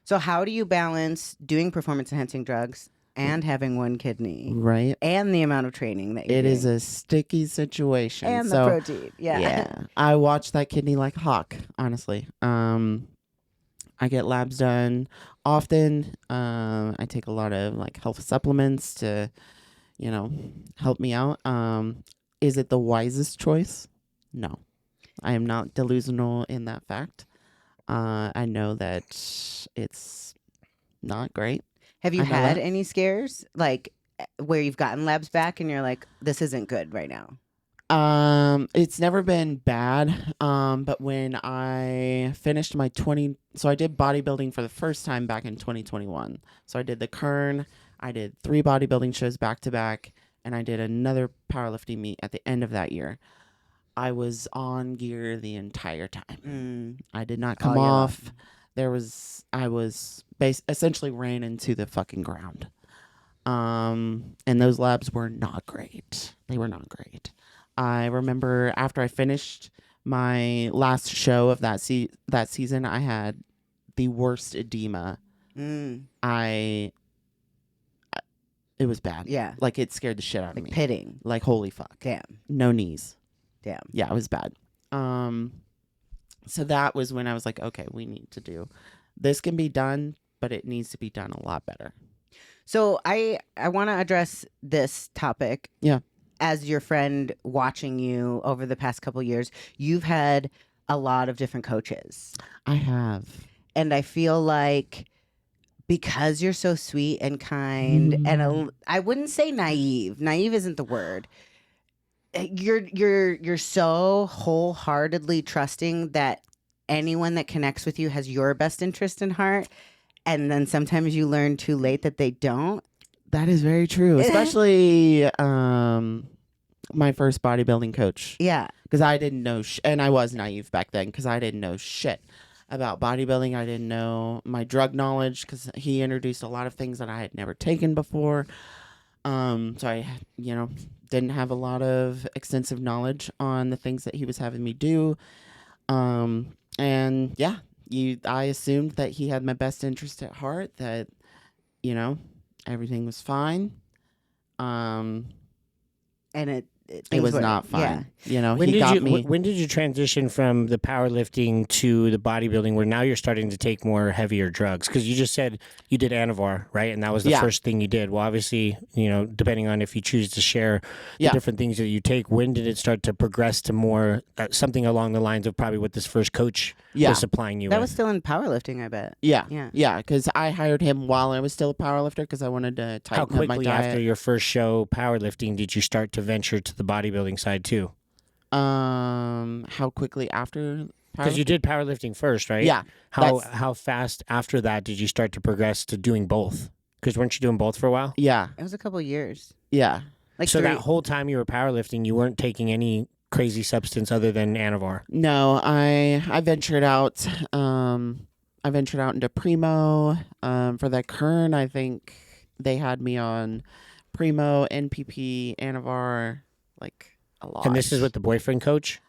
So how do you balance doing performance-enhancing drugs and having one kidney right, and the amount of training that you're it doing? is a sticky situation. And so, the protein. Yeah. Yeah, I watch that kidney like a hawk, honestly. I get labs done often. I take a lot of like health supplements to, you know, help me out. Is it the wisest choice? No, I am not delusional in that fact. I know that it's not great. Have you I know had that. any scares like where you've gotten labs back and you're like, this isn't good right now? It's never been bad. But when I finished my so I did bodybuilding for the first time back in 2021. So I did the Kern, I did 3 bodybuilding shows back to back, and I did another powerlifting meet at the end of that year. I was on gear the entire time. I did not come off. I was essentially ran into the fucking ground. And those labs were not great. They were not great. I remember after I finished my last show of that season, I had the worst edema. It was bad. Yeah. Like it scared the shit out of me. Pitting. Like holy fuck. Damn. No knees. Damn. Yeah, it was bad. So that was when I was like, okay, we need to do this. Can be done, but it needs to be done a lot better. So I want to address this topic. Yeah. As your friend watching you over the past couple years, you've had a lot of different coaches. I have. And I feel like because you're so sweet and kind and I wouldn't say naive. Naive isn't the word. You're so wholeheartedly trusting that anyone that connects with you has your best interest in heart. And then sometimes you learn too late that they don't. That is very true, especially my first bodybuilding coach. Yeah. Because I didn't know, and I was naive back then because I didn't know shit about bodybuilding. I didn't know my drug knowledge because he introduced a lot of things that I had never taken before. So I, didn't have a lot of extensive knowledge on the things that he was having me do. And yeah, I assumed that he had my best interest at heart, that, everything was fine. And it it was not fun. Yeah. You know, When he did got you me. when did you transition from the powerlifting to the bodybuilding, where now you're starting to take more heavier drugs? Because you just said you did Anavar, right? And that was the Yeah. first thing you did. Well, obviously, you know, depending on if you choose to share the Yeah. different things that you take, when did it start to progress to more something along the lines of probably what this first coach Yeah. was supplying you That with? was still in powerlifting, I bet. Yeah. Yeah. Yeah. Because I hired him while I was still a powerlifter because I wanted to How tighten up my quickly diet. after your first show powerlifting did you start to venture to the bodybuilding side too? How quickly after? Because you did powerlifting first, right? Yeah. How fast after that did you start to progress to doing both? Because weren't you doing both for a while? Yeah. It was a couple years. Yeah. Like So 3. that whole time you were powerlifting, you weren't taking any crazy substance other than Anavar. No, I ventured out. I ventured out into Primo. For the Kern, I think they had me on Primo, NPP, Anavar, like a lot. And this is with the boyfriend coach?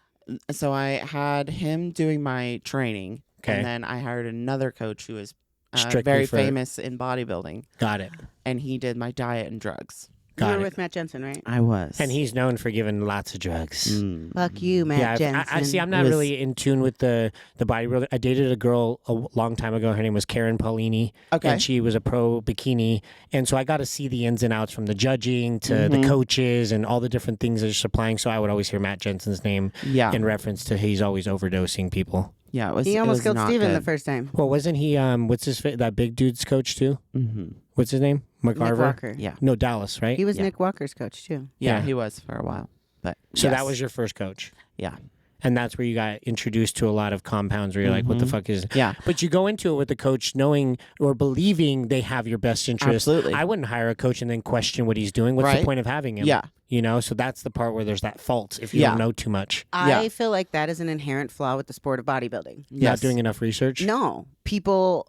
So I had him doing my training, Okay. and then I hired another coach who was Strictly very for- famous in bodybuilding, Got it. and he did my diet and drugs. You Got were it. with Matt Jensen, right? I was, And he's known for giving lots of drugs. Fuck you, Matt Yeah, Jensen. I see. I'm not It was- really in tune with the bodybuilder. I dated a girl a long time ago. Her name was Karen Paulini, Okay. and she was a pro bikini. And so I got to see the ins and outs from the judging to the coaches and all the different things that you're supplying. So I would always hear Matt Jensen's name Yeah, in reference to he's always overdosing people. yeah. It was. He it almost was killed not Steven good. the first time. Well, wasn't he? What's that big dude's coach too? Mm-hmm. What's his name? Nick McCarver. Walker. Yeah, No, Dallas, right? He was Yeah. Nick Walker's coach, too. yeah, Yeah. he was for a while, but So that yes. was your first coach. Yeah. And that's where you got introduced to a lot of compounds where you're like, what the fuck is. Yeah. But you go into it with the coach knowing or believing they have your best interest. Absolutely. I wouldn't hire a coach and then question what he's doing. What's the Right. point of having him? Yeah. You know, so that's the part where there's that fault if you Yeah. don't know too much. Yeah. I feel like that is an inherent flaw with the sport of bodybuilding. Not Yes. doing enough research. No, people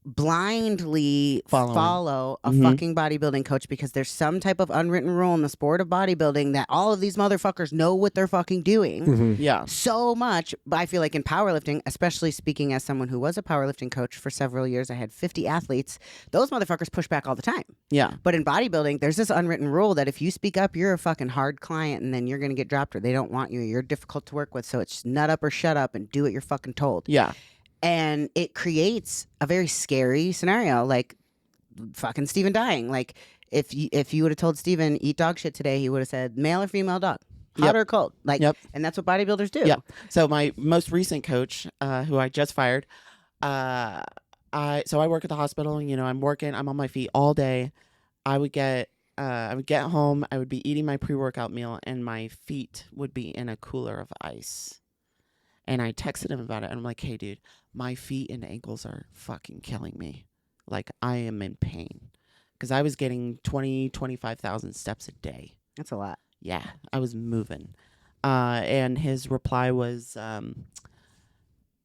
blindly Following. follow a Mhm. fucking bodybuilding coach because there's some type of unwritten rule in the sport of bodybuilding that all of these motherfuckers know what they're fucking doing. Mhm. Yeah. So much, but I feel like in powerlifting, especially speaking as someone who was a powerlifting coach for several years, I had 50 athletes. Those motherfuckers push back all the time. Yeah. But in bodybuilding, there's this unwritten rule that if you speak up, you're a fucking hard client and then you're going to get dropped or they don't want you. You're difficult to work with. So it's nut up or shut up and do what you're fucking told. Yeah. And it creates a very scary scenario, like fucking Steven dying. Like if you would have told Steven eat dog shit today, he would have said male or female dog, hot Yep. or cold. Like, Yep. and that's what bodybuilders do. Yep. So my most recent coach, who I just fired, I work at the hospital. You know, I'm on my feet all day. I would get home. I would be eating my pre-workout meal, and my feet would be in a cooler of ice. And I texted him about it, and I'm like, "Hey, dude, my feet and ankles are fucking killing me. Like, I am in pain." Because I was getting 25,000 steps a day. That's a lot. Yeah, I was moving. And his reply was,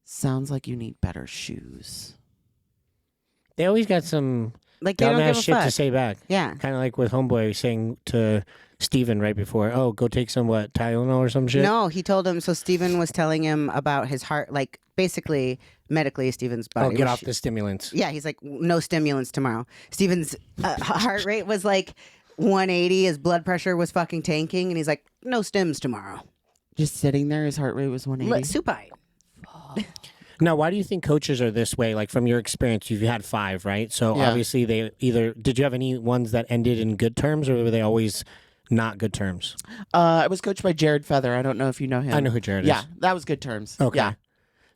sounds like you need better shoes. They always got some Like they don't give dumbass a shit fuck. to say back. Yeah. Kind of like with Homeboy saying to Steven right before, oh, go take some, Tylenol or some shit? No, he told him. So Steven was telling him about his heart, like basically medically, Steven's body. Oh, get was off the stimulants. Yeah, he's like, no stimulants tomorrow. Steven's heart rate was like 180. His blood pressure was fucking tanking, and he's like, no stims tomorrow. Just sitting there, his heart rate was 180. Supine. Now, why do you think coaches are this way? Like from your experience, you've had 5, right? So Yeah. obviously they did you have any ones that ended in good terms or were they always not good terms? I was coached by Jared Feather. I don't know if you know him. I know who Jared is. Yeah, that was good terms. Okay. Yeah.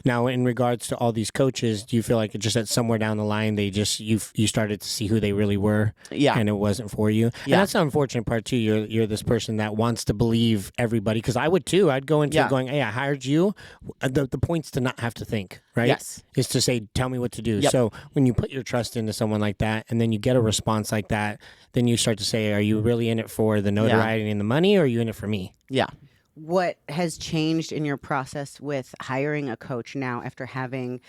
Now, in regards to all these coaches, do you feel like it just at somewhere down the line they just you started to see who they really were, Yeah. and it wasn't for you? Yeah. And that's the unfortunate part too. You're this person that wants to believe everybody, because I would too. I'd go into Yeah. it going, "Hey, I hired you." The point's to not have to think, right? Yes. Is to say, "Tell me what to do." Yep. So when you put your trust into someone like that, and then you get a response like that, then you start to say, "Are you really in it for the notoriety and the money, or are you in it for me?" Yeah. What has changed in your process with hiring a coach now after having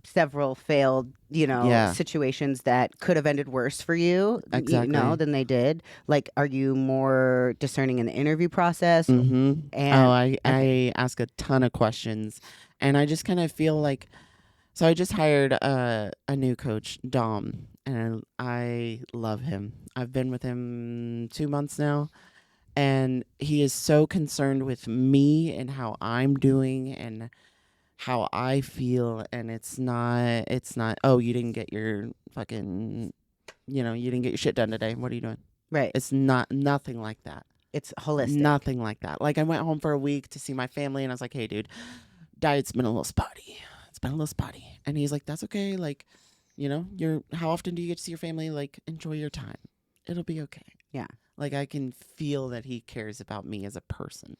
several failed, Yeah. situations that could have ended worse for you, Exactly. than they did? Like, are you more discerning in the interview process? Mm-hmm. And I ask a ton of questions, and I just kind of feel like, so I just hired a new coach, Dom, and I love him. I've been with him 2 months now, And he is so concerned with me and how I'm doing and how I feel. And it's not, oh, you didn't get your fucking, you didn't get your shit done today. What are you doing? Right. It's nothing like that. It's holistic. Nothing like that. Like, I went home for a week to see my family and I was like, hey, dude, diet's been a little spotty. It's been a little spotty. And he's like, that's okay. Like, how often do you get to see your family? Like, enjoy your time. It'll be okay. Yeah. Like, I can feel that he cares about me as a person.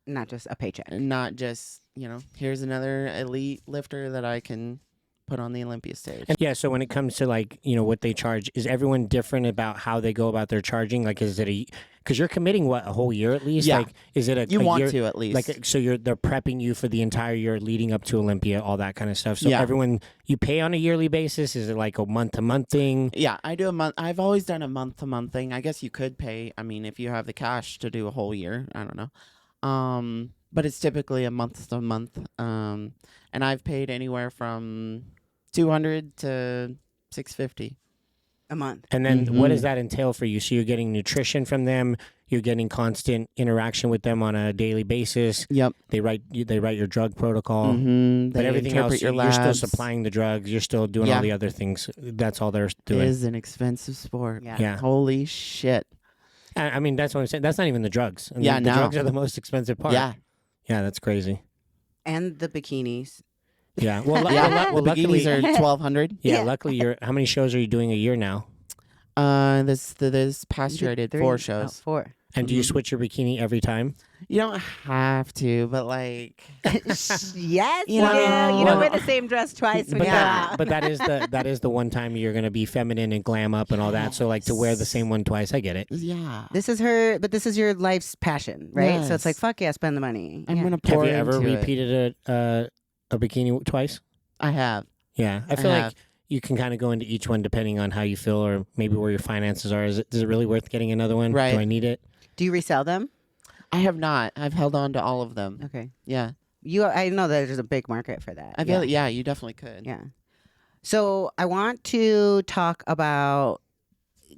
Not just a paycheck. And not just, here's another elite lifter that I can put on the Olympia stage. And yeah, so when it comes to like, what they charge, is everyone different about how they go about their charging? Like, is it because you're committing a whole year at least? Yeah. Like, is it you want year, to at least. like, so they're prepping you for the entire year leading up to Olympia, all that kind of stuff. So Yeah. everyone, you pay on a yearly basis? Is it like a month-to-month thing? Yeah, I do a month. I've always done a month-to-month thing. I guess you could pay. I mean, if you have the cash to do a whole year, I don't know. But it's typically a month-to-month. And I've paid anywhere from $200 to $650 A month. And then what does that entail for you? So you're getting nutrition from them. You're getting constant interaction with them on a daily basis. Yep. They write your drug protocol. But But everything else, your you're still labs. supplying the drugs. You're still doing Yeah. all the other things. That's all they're It doing. is an expensive sport. Yeah. Yeah. Holy shit. I mean, that's what I'm saying. That's not even the drugs. And Yeah, the no. drugs are the most expensive part. Yeah. Yeah, that's crazy. And the bikinis. Yeah. Well, Yeah. well, The luckily, bikinis are $1,200. yeah, Yeah. luckily, how many shows are you doing a year now? This past year I did 4 shows. Oh, 4. And do you switch your bikini every time? You don't have to, but like, Yes, You you know, you don't wear the same dress twice when But you go Yeah. out. but that is the one time you're gonna be feminine and glam up and all that. So like to wear the same one twice, I get it. yeah. This is your life's passion, right? So it's like, Yes. fuck yeah, spend the money. I'm Yeah. gonna Have pour you ever into it. repeated a bikini twice? I have. Yeah, I feel have. like you can kind of go into each one depending on how you feel or maybe where your finances are. Is it really worth getting another one? Right. Do I need it? Do you resell them? I have not. I've held on to all of them. Okay. Yeah. I know that there's a big market for that. I feel yeah, you definitely could. Yeah. So I want to talk about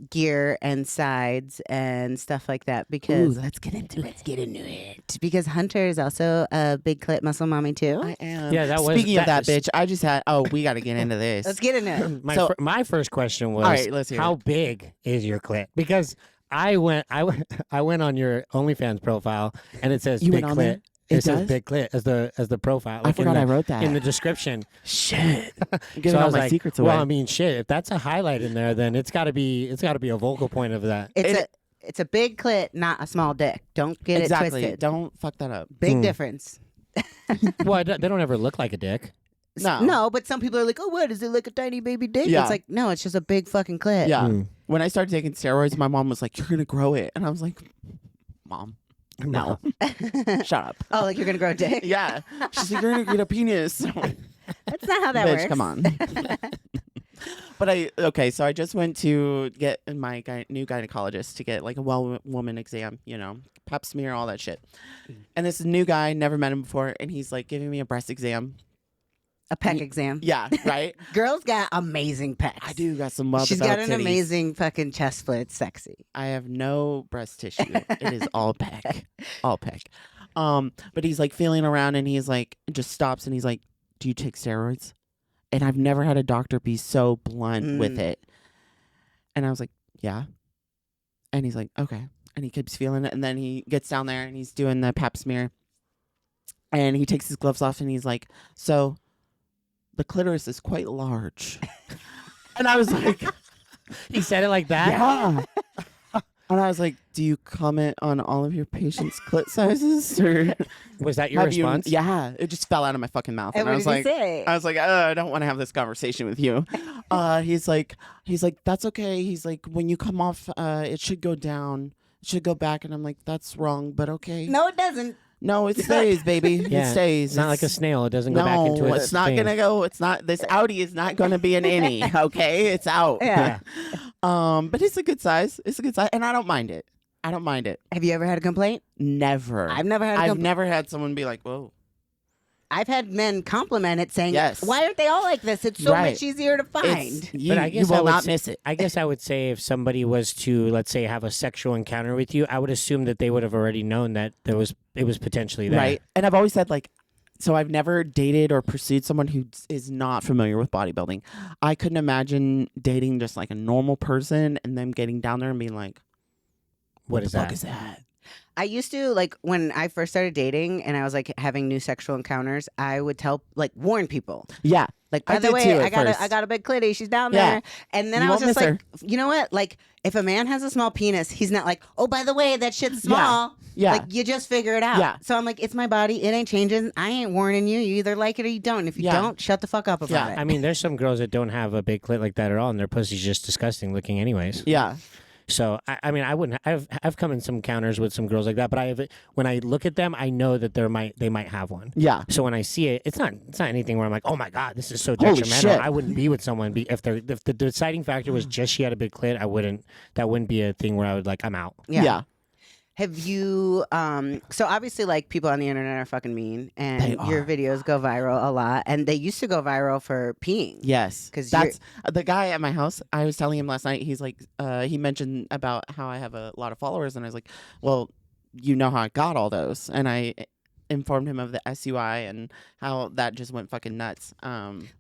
gear and sides and stuff like that because let's get into it. because Hunter is also a big clit muscle mommy too. I am. Yeah, that was- Speaking of that that is- bitch, I just had. Oh, we got to get into this. Let's get into it. My first question was, All right, let's hear how it. big is your clit? Because I went on your OnlyFans profile and it says You big went on clit. there? It It says does? big clit as the profile. I forgot I wrote that. in the description. Shit. I'm So giving I all was my like, secrets away. well, I mean, shit. If that's a highlight in there, then it's got to be a vocal point of that. It's a big clit, not a small dick. Don't get exactly. it twisted. Don't fuck that up. Big difference. Well, they don't ever look like a dick. No. No, but some people are like, oh, what? Is it like a tiny baby dick? Yeah. It's like, no, it's just a big fucking clit. Yeah. Mm. When I started taking steroids, my mom was like, "You're gonna grow it," and I was like, "Mom, no, shut up." Oh, like you're going to grow a dick? Yeah. She's like, "You're gonna get a penis." That's not how that Bitch, works. come on. But so I just went to get my new gynecologist to get like a woman exam, pap smear, all that shit. And this new guy, never met him before, and he's like giving me a breast exam. A pec exam. Yeah, right. Girl's got amazing pecs. I do got some love. She's about got an titties. amazing fucking chest split. It's sexy. I have no breast tissue. It is all pec, all pec. But he's like feeling around, and he's like just stops, and he's like, "Do you take steroids?" And I've never had a doctor be so blunt with it. And I was like, "Yeah." And he's like, "Okay." And he keeps feeling it, and then he gets down there, and he's doing the pap smear, and he takes his gloves off, and he's like, "So, the clitoris is quite large." And I was like, He said it like that. "Yeah." And I was like, "Do you comment on all of your patients' clit sizes, or Was that your have response? you?" Yeah, it just fell out of my fucking mouth, And and I what was did like, he say? "I was like, I don't want to have this conversation with you." He's like, "That's okay." He's like, "When you come off, it should go down, it should go back," and I'm like, "That's wrong, but okay." No, it doesn't. No, it stays, baby. Yeah, It stays. It's not like a snail. It doesn't go no, back into its it's not thing. gonna go. It's not. This Audi is not gonna be an innie. Okay, it's out. Yeah. But it's a good size. It's a good size, and I don't mind it. I don't mind it. Have you ever had a complaint? Never. I've never had a I've complaint. never had someone be like, "Whoa." I've had men compliment it, saying, Yes. "Why aren't they all like this? It's so Right. much easier to find." You, I you guess I will would not say- miss it. I guess I would say if somebody was to, let's say, have a sexual encounter with you, I would assume that they would have already known that it was potentially there. Right. And I've always said, like, so I've never dated or pursued someone who is not familiar with bodybuilding. I couldn't imagine dating just like a normal person and them getting down there and being like, What the is fuck that? is that? I used to, like, when I first started dating and I was like having new sexual encounters, I would warn people. Yeah. Like, I by the did way, too at I first. got a big clitty. She's down Yeah. there. And then You I was won't just miss like, you know what? Like, if a man has a small penis, he's not like, oh, by the way, that shit's small. Yeah. Like, you just figure it out. Yeah. So I'm like, it's my body. It ain't changing. I ain't warning you. You either like it or you don't. If you Yeah. don't, shut the fuck up about Yeah. it. I mean, there's some girls that don't have a big clit like that at all, and their pussy's just disgusting looking, anyways. Yeah. So I mean, I wouldn't. I've come in some encounters with some girls like that, but when I look at them, I know that they might have one. Yeah. So when I see it, it's not anything where I'm like, oh my god, this is so Holy detrimental. shit. I wouldn't be with someone if the deciding factor was just she had a big clit. That wouldn't be a thing where I would like I'm out. Yeah. Have you, so obviously, like, people on the internet are fucking mean, and They your are. videos go viral a lot, and they used to go viral for peeing. Yes. 'Cause That's the guy at my house. I was telling him last night, he's like, he mentioned about how I have a lot of followers. And I was like, well, you know how I got all those. And I informed him of the SUI and how that just went fucking nuts.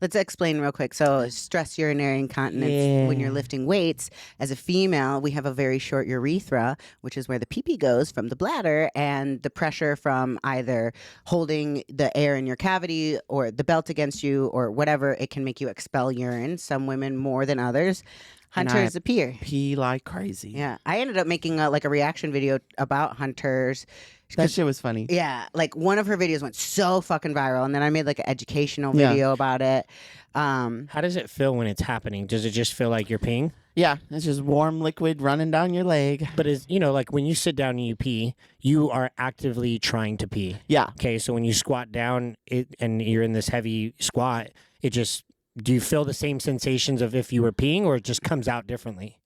Let's explain real quick. So, stress urinary incontinence, when you're lifting weights, as a female, we have a very short urethra, which is where the pee-pee goes from the bladder, and the pressure from either holding the air in your cavity or the belt against you or whatever, it can make you expel urine. Some women more than others. And Hunter I is a peer. pee like crazy. Yeah, I ended up making a reaction video about Hunter's. That shit was funny. Yeah, like one of her videos went so fucking viral, and then I made like an educational Yeah. video about it. How does it feel when it's happening? Does it just feel like you're peeing? Yeah. It's just warm liquid running down your leg. But is like when you sit down and you pee, you are actively trying to pee. Yeah. Okay, so when you squat down and you're in this heavy squat, do you feel the same sensations of if you were peeing, or it just comes out differently?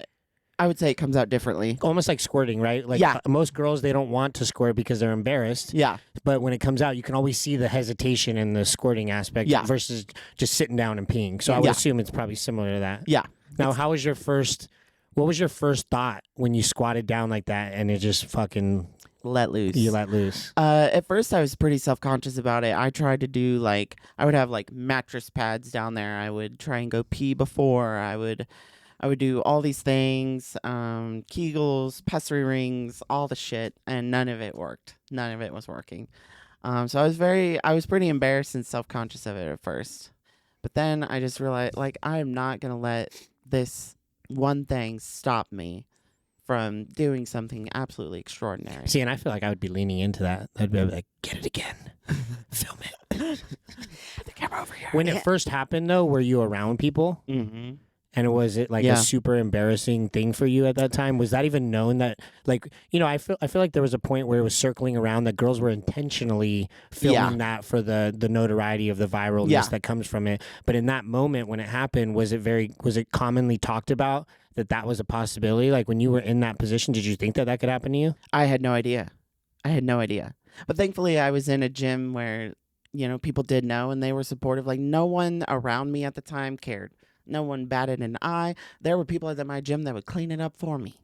I would say it comes out differently. Almost like squirting, right? Like Yeah. most girls, they don't want to squirt because they're embarrassed. Yeah. But when it comes out, you can always see the hesitation in the squirting aspect Yeah. versus just sitting down and peeing. So I would Yeah. assume it's probably similar to that. Yeah. Now, what was your first thought when you squatted down like that and it just fucking, Let loose. you let loose? At first, I was pretty self-conscious about it. I tried to do I would have mattress pads down there. I would try and go pee before. I would do all these things, Kegels, pessary rings, all the shit, and none of it worked. None of it was working. So I was pretty embarrassed and self-conscious of it at first. But then I just realized, I'm not going to let this one thing stop me from doing something absolutely extraordinary. See, and I feel like I would be leaning into that. I'd be like, get it again. Film it. Put the camera over here. When it first happened, though, were you around people? Mm-hmm. And was it like Yeah. a super embarrassing thing for you at that time? Was that even known that, I feel like there was a point where it was circling around that girls were intentionally filming that for the notoriety of the viralness Yeah. that comes from it. But in that moment when it happened, was it commonly talked about that was a possibility? Like when you were in that position, did you think that could happen to you? I had no idea. But thankfully, I was in a gym where, people did know and they were supportive. No one around me at the time cared. No one batted an eye. There were people at my gym that would clean it up for me.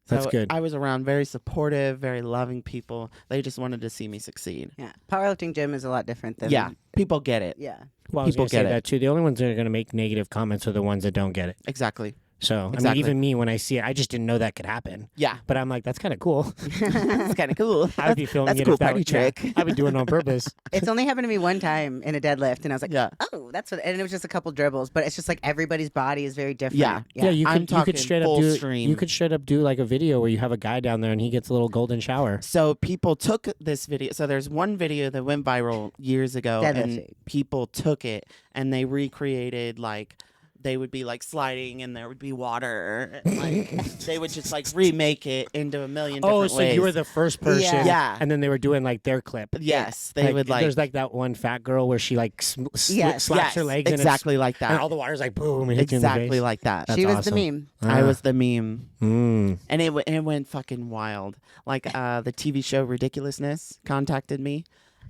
That's So good. I was around very supportive, very loving people. They just wanted to see me succeed. Yeah, powerlifting gym is a lot different than Yeah, people get it. yeah. Well, I was people gonna say get it. that too. The only ones that are going to make negative comments are the ones that don't get it. Exactly. So, Exactly. I mean, even me, when I see it, I just didn't know that could happen. Yeah, But I'm like, that's kind of cool. it's kind of cool. I would be filming That's a it cool if that party was- yeah, trick. I'd be doing it on purpose. It's only happened to me one time in a deadlift, and I was like, Yeah. oh, that's what. And it was just a couple dribbles, but it's just like everybody's body is very different. Yeah. Yeah, you I'm could, you talking could straight up full do stream. you could straight up do like a video where you have a guy down there and he gets a little golden shower. So people took this video. So there's one video that went viral years ago, and Deadlifting. people took it and they recreated they would be sliding and there would be water. They would just remake it into a million different Oh, ways. so you were the first person, Yeah. and then they were doing their clip. Yes, they would There's that one fat girl where she Yes. slaps her legs exactly like and that. all the water's boom and hits you in the Exactly face. like that. That's She was awesome. the meme. I was the meme. Mm. And it went fucking wild. The TV show Ridiculousness contacted me,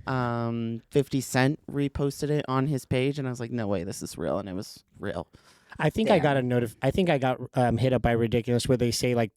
50 Cent reposted it on his page, and I was like, no way, this is real, and it was real. I think I got I think I got hit up by Ridiculous where they say like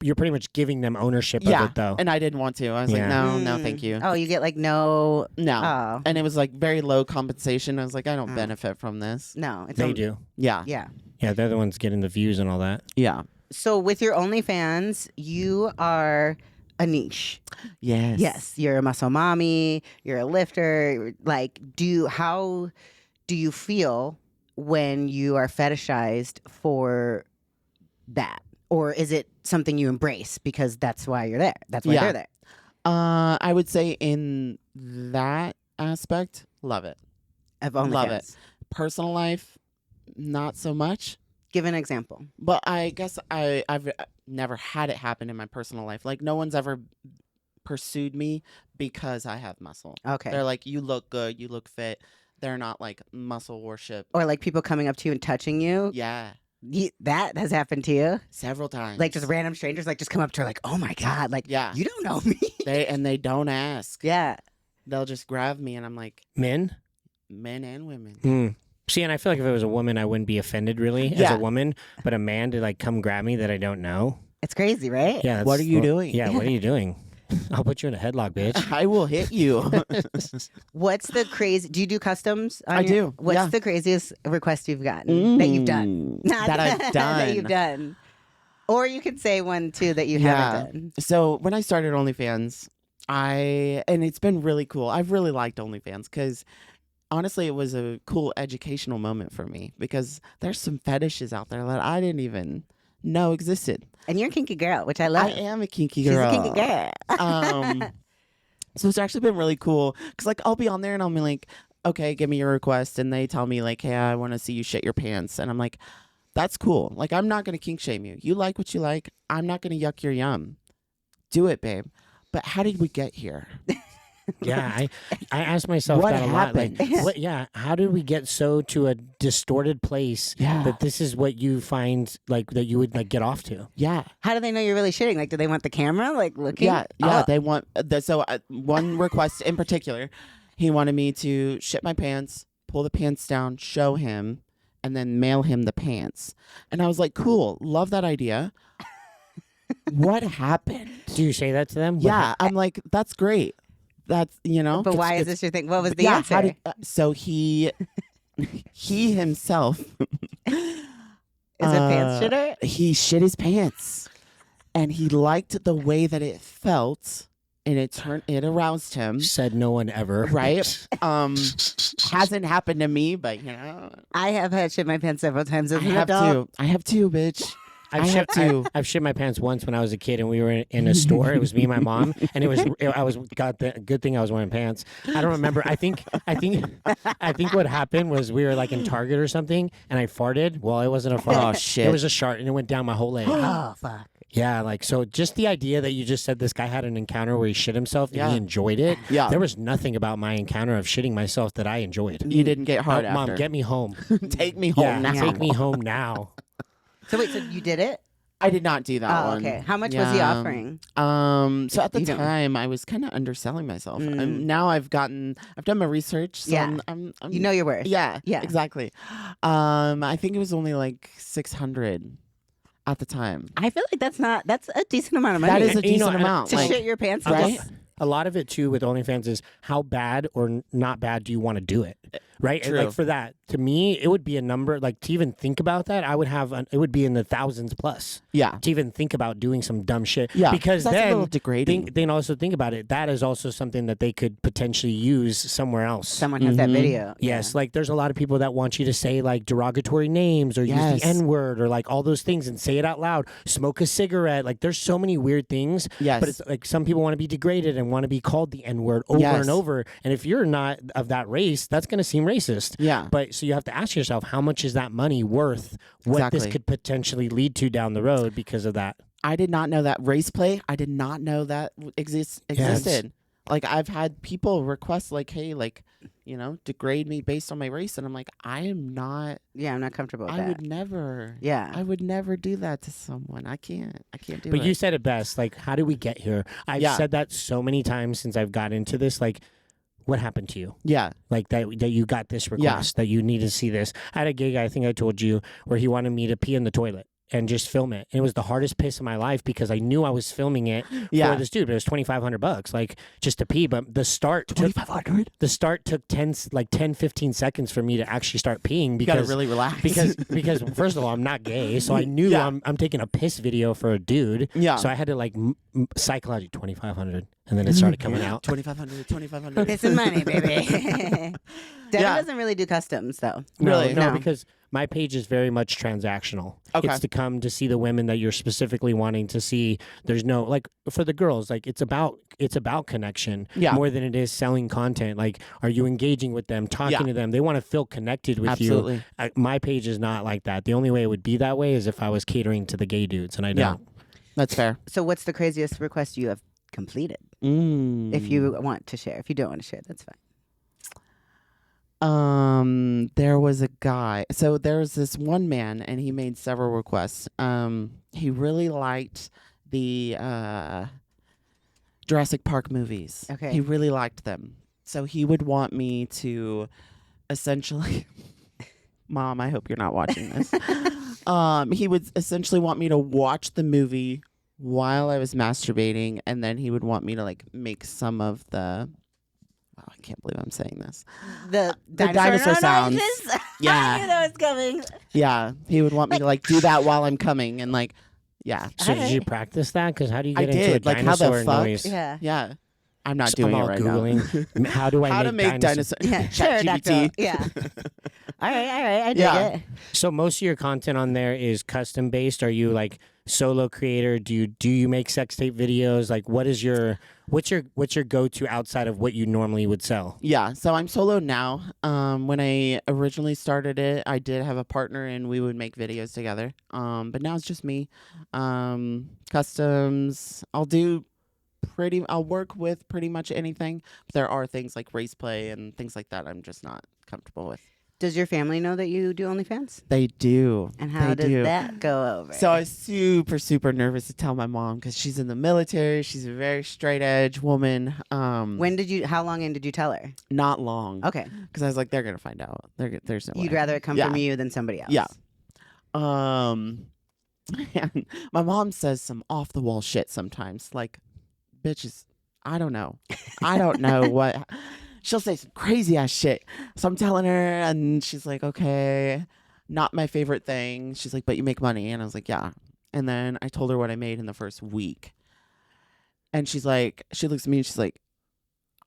you're pretty much giving them ownership of it though. And I didn't want to. I was like, no, thank you. Oh, you get like no. Oh. And it was like very low compensation. I was like, I don't benefit from this. No, they do. Yeah. Yeah. Yeah, they're the ones getting the views and all that. Yeah. So with your OnlyFans, you are a niche. Yes. Yes, you're a muscle mommy. You're a lifter. Like, how do you feel when you are fetishized for that? Or is it something you embrace because that's why you're there? That's why they're there. I would say in that aspect, love it. Of OnlyFans. Love it. Personal life, not so much. Give an example. But I guess I've never had it happen in my personal life. Like, no one's ever pursued me because I have muscle. Okay. They're like, you look good, you look fit. They're not like muscle worship. Or like people coming up to you and touching you. Yeah. That has happened to you? Several times. Like just random strangers like just come up to her like, oh my God. Like, you don't know me. They don't ask. Yeah. They'll just grab me and I'm like. Men and women. Mm. See, and I feel like if it was a woman, I wouldn't be offended really as a woman. But a man to like come grab me that I don't know. It's crazy, right? Yeah. What are you doing? Yeah, what are you doing? I'll put you in a headlock, bitch. I will hit you. What's the crazy? Do you do customs? I do. What's the craziest request you've gotten that you've done? That I've done. That you've done. Or you could say one too that you haven't done. So when I started OnlyFans, and it's been really cool. I've really liked OnlyFans because honestly, it was a cool educational moment for me because there's some fetishes out there that I didn't even know existed. And you're a kinky girl, which I love. I am a kinky girl. She's a kinky girl. So it's actually been really cool because like I'll be on there and I'll be like, okay, give me your request, and they tell me like, hey, I want to see you shit your pants, and I'm like, that's cool. Like, I'm not gonna kink shame you. You like what you like. I'm not gonna yuck your yum. Do it, babe. But how did we get here? Yeah, I asked myself What that a lot. happened? Like, how did we get so to a distorted place that this is what you find like that you would like get off to? Yeah. How do they know you're really shitting? Like, do they want the camera like looking? Yeah. They want one request in particular. He wanted me to shit my pants, pull the pants down, show him, and then mail him the pants. And I was like, cool, love that idea. What happened? Do you say that to them? Yeah, I'm like, that's great. That's, But why is this your thing? What was the answer? How so he himself is a pants shitter? He shit his pants, and he liked the way that it felt, and it aroused him. Said no one ever. Right? Hasn't happened to me, but I have had shit my pants several times as an I adult. have too, bitch. I've shit my pants once when I was a kid and we were in a store. It was me and my mom, and good thing I was wearing pants. I don't remember. I think what happened was we were like in Target or something, and I farted. Well, it wasn't a fart. Oh shit! It was a shart, and it went down my whole leg. Oh fuck. Yeah, like so. Just the idea that you just said this guy had an encounter where he shit himself and he enjoyed it. Yeah, there was nothing about my encounter of shitting myself that I enjoyed. You didn't get hard after. Mom, get me home. Take me home now. Take me home now. So wait, so you did it? I did not do that one. Okay. How much was he offering? So at the time, I was kind of underselling myself. Now I've done my research. So I'm you know your worth. Yeah. Exactly. I think it was only like 600 at the time. I feel like that's a decent amount of money. That is a decent amount. To shit your pants, right? A lot of it too with OnlyFans is how bad or not bad do you want to do it, right? True. And like for that, to me, it would be a number like to even think about that. I would have it would be in the thousands plus. Yeah. To even think about doing some dumb shit. Yeah. Because that's then a little degrading. Then also think about it. That is also something that they could potentially use somewhere else. Someone has that video. Yes, like there's a lot of people that want you to say like derogatory names or use the N-word or like all those things and say it out loud. Smoke a cigarette. Like there's so many weird things. Yes. But it's like some people want to be degraded and want to be called the N-word over and over. And if you're not of that race, that's going to seem racist. Yeah. But so you have to ask yourself, how much is that money worth? What this could potentially lead to down the road because of that. I did not know that race play. I did not know that existed. Like I've had people request like, hey, like, degrade me based on my race, and I'm like, I am not. Yeah, I'm not comfortable with that. I would never. Yeah. I would never do that to someone. I can't do it. But you said it best. Like, how do we get here? I've said that so many times since I've got into this. Like, what happened to you? Yeah. Like that you got this request, that you need to see this. I had a gig, I think I told you, where he wanted me to pee in the toilet and just film it. And it was the hardest piss of my life because I knew I was filming it for this dude, but it was $2,500, like just to pee. But the start took 10, 15 seconds for me to actually start peeing because You gotta really relax. because first of all, I'm not gay, so I knew I'm taking a piss video for a dude. Yeah. So I had to like psychology 2,500, and then it started coming out. 2,500. Piss and money, baby. Devin doesn't really do customs though. Really? No, because my page is very much transactional. Okay. It's to come to see the women that you're specifically wanting to see. There's no, like, for the girls, like, it's about connection more than it is selling content. Like, are you engaging with them, talking to them? They want to feel connected with you. My page is not like that. The only way it would be that way is if I was catering to the gay dudes, and I don't. That's fair. So what's the craziest request you have completed? If you want to share. If you don't want to share, that's fine. There was a guy. So there was this one man, and he made several requests. He really liked the Jurassic Park movies. Okay. He really liked them. So he would want me to essentially Mom, I hope you're not watching this. He would essentially want me to watch the movie while I was masturbating, and then he would want me to like make some of the I can't believe I'm saying this. The dinosaur sounds. Yeah. I knew that was coming. Yeah. He would want me to like do that while I'm coming and like, yeah. So did you practice that? Because how do you get I into a did. Like, how the dinosaur fuck? noise? Yeah. Yeah. I'm not So doing I'm it all right Googling, how do I how to make dinosaur. Yeah, sure, ChatGPT. Yeah. All right. I dig it. So most of your content on there is custom based. Are you like solo creator? Do you make sex tape videos? Like what's your go-to outside of what you normally would sell? Yeah, so I'm solo now. When I originally started it, I did have a partner and we would make videos together. But now it's just me. Customs, I'll work with pretty much anything. But there are things like race play and things like that I'm just not comfortable with. Does your family know that you do OnlyFans? They do. And how did that go over? So I was super, super nervous to tell my mom because she's in the military. She's a very straight edge woman. How long in did you tell her? Not long. Okay. Because I was like, they're going to find out. There's no way. You'd rather it come from you than somebody else. Yeah. And my mom says some off the wall shit sometimes. Like, bitches, I don't know. I don't know what. She'll say some crazy ass shit. So I'm telling her, and she's like, okay, not my favorite thing. She's like, but you make money. And I was like, yeah. And then I told her what I made in the first week. And she's like, she looks at me and she's like,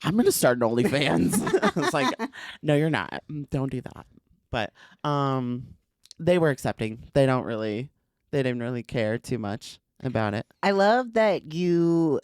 I'm going to start an OnlyFans. I was like, no, you're not. Don't do that. But they were accepting. They didn't really care too much about it. I love that you're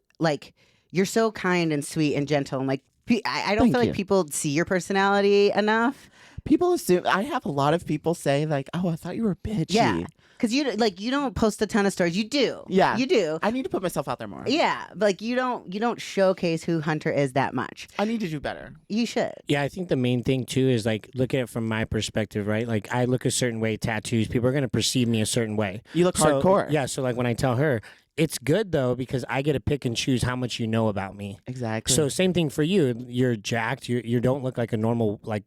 so kind and sweet and gentle. And like, I don't feel like people see your personality enough. People assume, I have a lot of people say like, oh, I thought you were bitchy. Yeah. Because you don't post a ton of stories. You do. Yeah. You do. I need to put myself out there more. Yeah. But like you don't showcase who Hunter is that much. I need to do better. You should. Yeah, I think the main thing too is like look at it from my perspective, right? Like I look a certain way, tattoos, people are gonna perceive me a certain way. You look hardcore. Yeah, so like when I tell her, it's good though because I get to pick and choose how much you know about me. Exactly. So same thing for you. You're jacked. You don't look like a normal like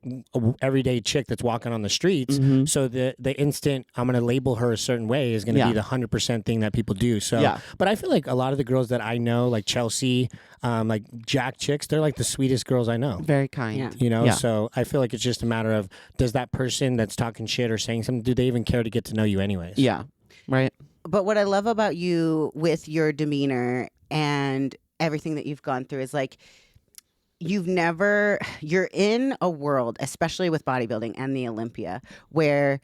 everyday chick that's walking on the streets. Mm-hmm. So the instant I'm gonna label her a certain way is gonna be the 100% thing that people do. So but I feel like a lot of the girls that I know, like Chelsea, like jack chicks, they're like the sweetest girls I know. Very kind. Yeah. You know, so I feel like it's just a matter of does that person that's talking shit or saying something, do they even care to get to know you anyways? Yeah. Right. But what I love about you with your demeanor and everything that you've gone through is like you're in a world, especially with bodybuilding and the Olympia, where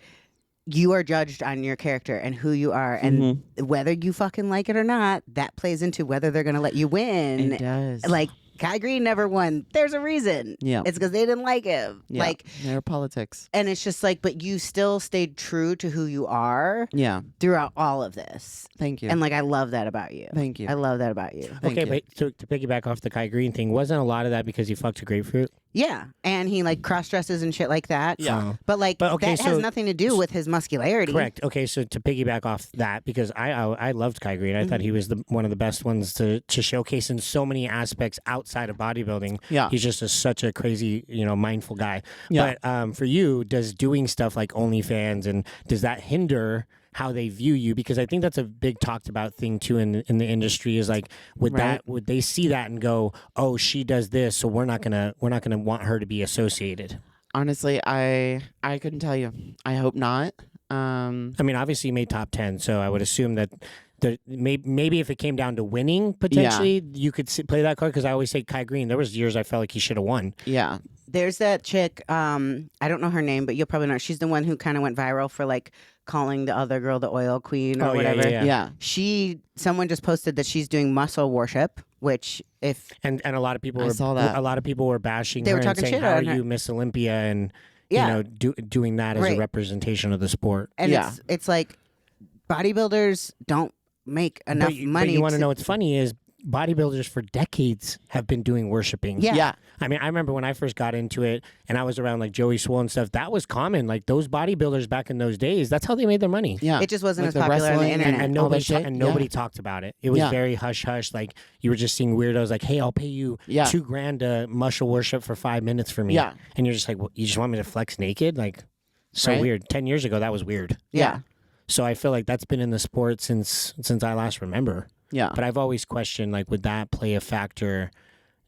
you are judged on your character and who you are, and whether you fucking like it or not, that plays into whether they're going to let you win. It does. Like Kai Green never won. There's a reason. Yeah. It's because they didn't like him. Yeah. Like they're politics. and it's just like, but you still stayed true to who you are Yeah. throughout all of this. Thank you. And like, I love that about you. Thank you. I love that about you. Thank okay, you. but to piggyback off the Kai Green thing, wasn't a lot of that because you fucked a grapefruit? Yeah. And he like cross dresses and shit like that. Yeah. But like, okay, that has nothing to do with his muscularity. Correct. Okay, so to piggyback off that, because I loved Kai Green. I thought he was one of the best ones to showcase in so many aspects outside of bodybuilding. Yeah. He's just such a crazy, mindful guy. Yeah. But for you, does doing stuff like OnlyFans, and does that hinder how they view you? Because I think that's a big talked about thing too in the industry, is like, would they see that and go, oh, she does this, so we're not gonna want her to be associated? Honestly, I couldn't tell you. I hope not. I mean, obviously you made top 10, so I would assume that maybe if it came down to winning, potentially you could play that card. Because I always say Kai Green. There was years I felt like he should have won. Yeah. There's that chick, I don't know her name, but you'll probably know her. She's the one who kind of went viral for like calling the other girl the oil queen or whatever. Yeah. Someone just posted that she's doing muscle worship, which and a lot of people I saw that. a lot of people were bashing They her were and talking saying, shit how are on her. you Miss Olympia, and Yeah. doing that as a representation of the sport. and Yeah. it's like bodybuilders don't make enough money. But you want to know what's funny is bodybuilders for decades have been doing worshiping. Yeah. Yeah. I mean, I remember when I first got into it and I was around like Joey Swole and stuff, that was common. Like those bodybuilders back in those days, that's how they made their money. Yeah. It just wasn't Like as the popular on the wrestling internet. And all nobody that shit. nobody talked about it. It was Yeah. very hush hush. Like you were just seeing weirdos like, hey, I'll pay you Yeah. $2,000 to muscle worship for 5 minutes for me. Yeah. And you're just like, well, you just want me to flex naked? Like, so Right. weird. 10 years ago, that was weird. Yeah. So I feel like that's been in the sport since I last remember. Yeah. But I've always questioned, like, would that play a factor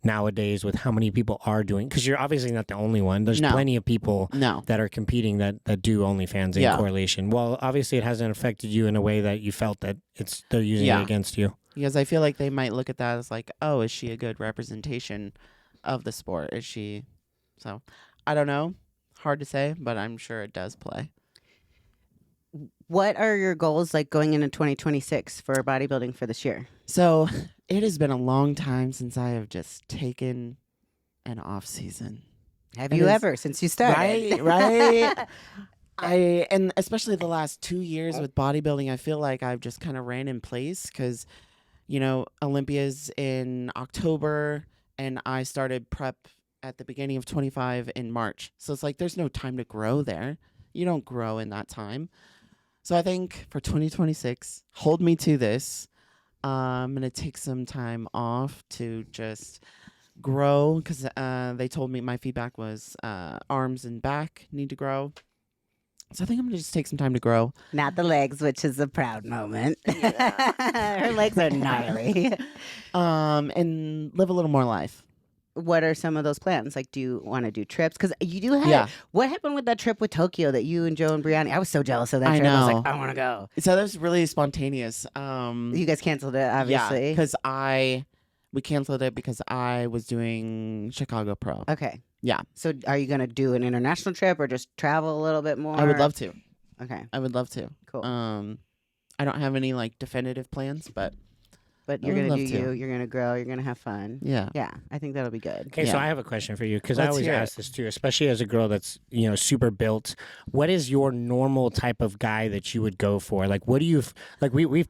nowadays with how many people are doing? Because you're obviously not the only one. There's No. plenty of people No. that are competing that do OnlyFans in Yeah. correlation. Well, obviously it hasn't affected you in a way that you felt that they're using Yeah. it against you. Because I feel like they might look at that as like, oh, is she a good representation of the sport? Is she? So I don't know. Hard to say, but I'm sure it does play. What are your goals like going into 2026 for bodybuilding for this year? So it has been a long time since I have just taken an off season. Have It you is- ever since you started? Right. And especially the last 2 years with bodybuilding, I feel like I've just kind of ran in place because, Olympia's in October and I started prep at the beginning of 25 in March. So it's like there's no time to grow there. You don't grow in that time. So I think for 2026, hold me to this. I'm going to take some time off to just grow because they told me my feedback was arms and back need to grow. So I think I'm going to just take some time to grow. Not the legs, which is a proud moment. Her legs are gnarly. And live a little more life. What are some of those plans? Like, do you want to do trips? Because you do have. Yeah. What happened with that trip with Tokyo that you and Joe and Brianni? I was so jealous of that I trip. I was know. like, I want to go. So that was really spontaneous. You guys canceled it, obviously. Yeah, because we canceled it because I was doing Chicago Pro. Okay. Yeah. So are you going to do an international trip or just travel a little bit more? I would love to. Okay. I would love to. Cool. I don't have any like definitive plans, but But I you're would going to do love to. you. You're going to grow. You're going to have fun. yeah. Yeah. I think that'll be good. Okay, so Yeah. I have a question for you because I Let's always hear it. ask this too, especially as a girl that's super built. What is your normal type of guy that you would go for? Like, what do you like? We've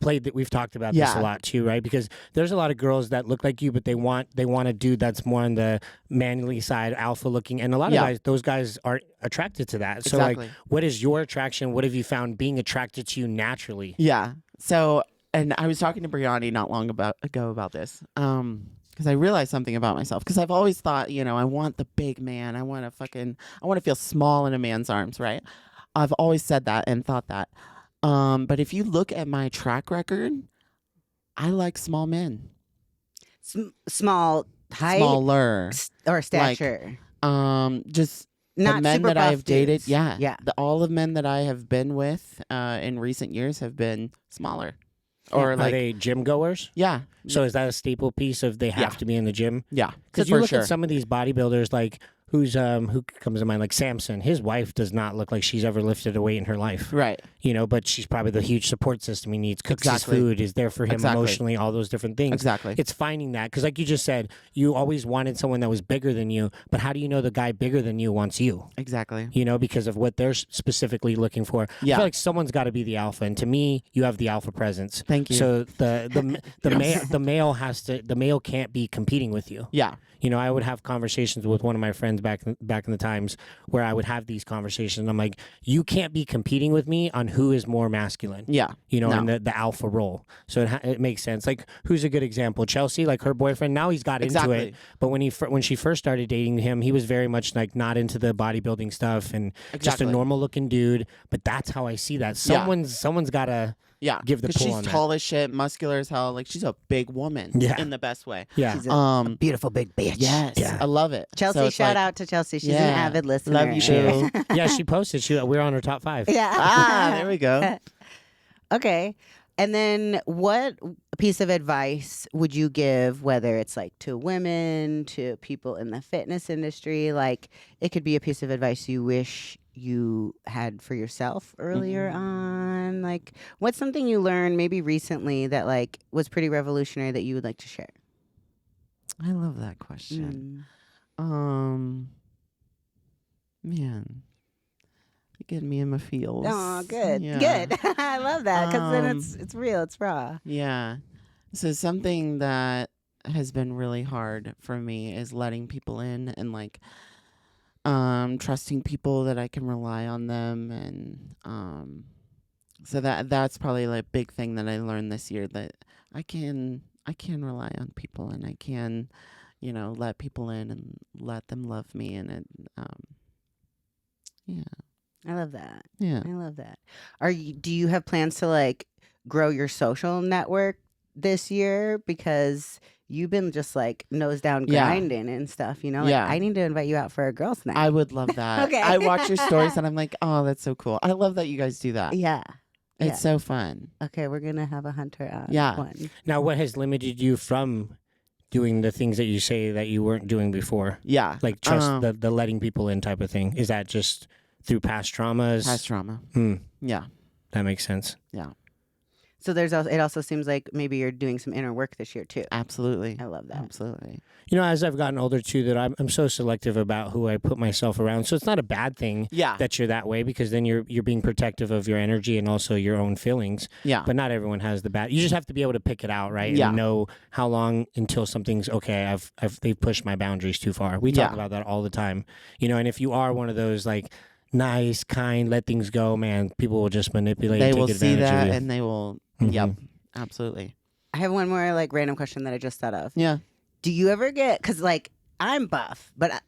talked about this a Yeah. lot too, right? Because there's a lot of girls that look like you, but they want a dude that's more on the manly side, alpha looking, and a lot of Yeah. those guys aren't attracted to that. So like, Exactly. what is your attraction? What have you found being attracted to you naturally? Yeah. So, and I was talking to Brianni not long ago about this. Because I realized something about myself. Because I've always thought, I want the big man. I want to feel small in a man's arms, right? I've always said that and thought that. But if you look at my track record, I like small men. Small height Smaller. or stature. Just Not the men super that I buff have dated. dudes. Yeah. Yeah. All the men that I have been with in recent years have been smaller. Or Are like, they gym goers? yeah. So is that a staple piece of they have Yeah. to be in the gym? Yeah. Because you for look sure. at some of these bodybuilders, like who comes to mind, like Samson. His wife does not look like she's ever lifted a weight in her life, Right. but she's probably the huge support system he needs. Cooks Exactly. his food, is there for him Exactly. emotionally, all those different things. Exactly. It's finding that because, like you just said, you always wanted someone that was bigger than you. But how do you know the guy bigger than you wants you? Exactly. Because of what they're specifically looking for. I Yeah. feel like someone's got to be the alpha, and to me, you have the alpha presence. Thank you. So the male can't be competing with you. Yeah. I would have conversations with one of my friends friends back in the times where I would have these conversations. I'm like, you can't be competing with me on who is more masculine. Yeah. You know, No. and the alpha role. So it makes sense. Like, who's a good example? Chelsea, like her boyfriend. Now he's got into it. But when she first started dating him, he was very much like not into the bodybuilding stuff and just a normal looking dude. But that's how I see that. Someone's got to give the pull she's on that. tall as shit, muscular as hell. Like, she's a big woman in the best way. Yeah. She's a beautiful big bitch. Yes. Yeah. I love it. Chelsea, So shout out to Chelsea. She's an avid listener. Love you, too. Yeah, she posted. We're on her top 5. Yeah. There we go. Okay. And then what piece of advice would you give, whether it's like to women, to people in the fitness industry? Like, it could be a piece of advice you wish you had for yourself earlier on. Like, what's something you learned maybe recently that like was pretty revolutionary that you would like to share? I love that question. Man. Getting me in my feels. Oh, good. Yeah. Good. I love that because then it's real. It's raw. Yeah. So something that has been really hard for me is letting people in and like trusting people that I can rely on them, and so that's probably like a big thing that I learned this year, that I can rely on people, and I can, you know, let people in and let them love me, and it yeah. I love that. Yeah. I love that. Do you have plans to like grow your social network this year? Because you've been just like nose down grinding and stuff, you know? Like, I need to invite you out for a girls' night. I would love that. Okay. I watch your stories and I'm like, oh, that's so cool. I love that you guys do that. Yeah. It's so fun. Okay, we're gonna have a Hunter on. Yeah. One. Now, what has limited you from doing the things that you say that you weren't doing before? Yeah. Like trust the letting people in type of thing. Is that just through past traumas? Past trauma. Yeah. That makes sense. Yeah. So it also seems like maybe you're doing some inner work this year too. Absolutely. I love that. Absolutely. You know, as I've gotten older too, that I'm so selective about who I put myself around. So it's not a bad thing that you're that way, because then you're being protective of your energy and also your own feelings. Yeah. But not everyone has the bad. You just have to be able to pick it out, right? Yeah. And know how long until something's okay. They've pushed my boundaries too far. We talk about that all the time. You know, and if you are one of those like nice, kind, let things go, man, people will just manipulate. They and take will see advantage that of you. and they will. Mhm. Yep. Absolutely. I have one more like random question that I just thought of. Yeah. Do you ever get, because like I'm buff, but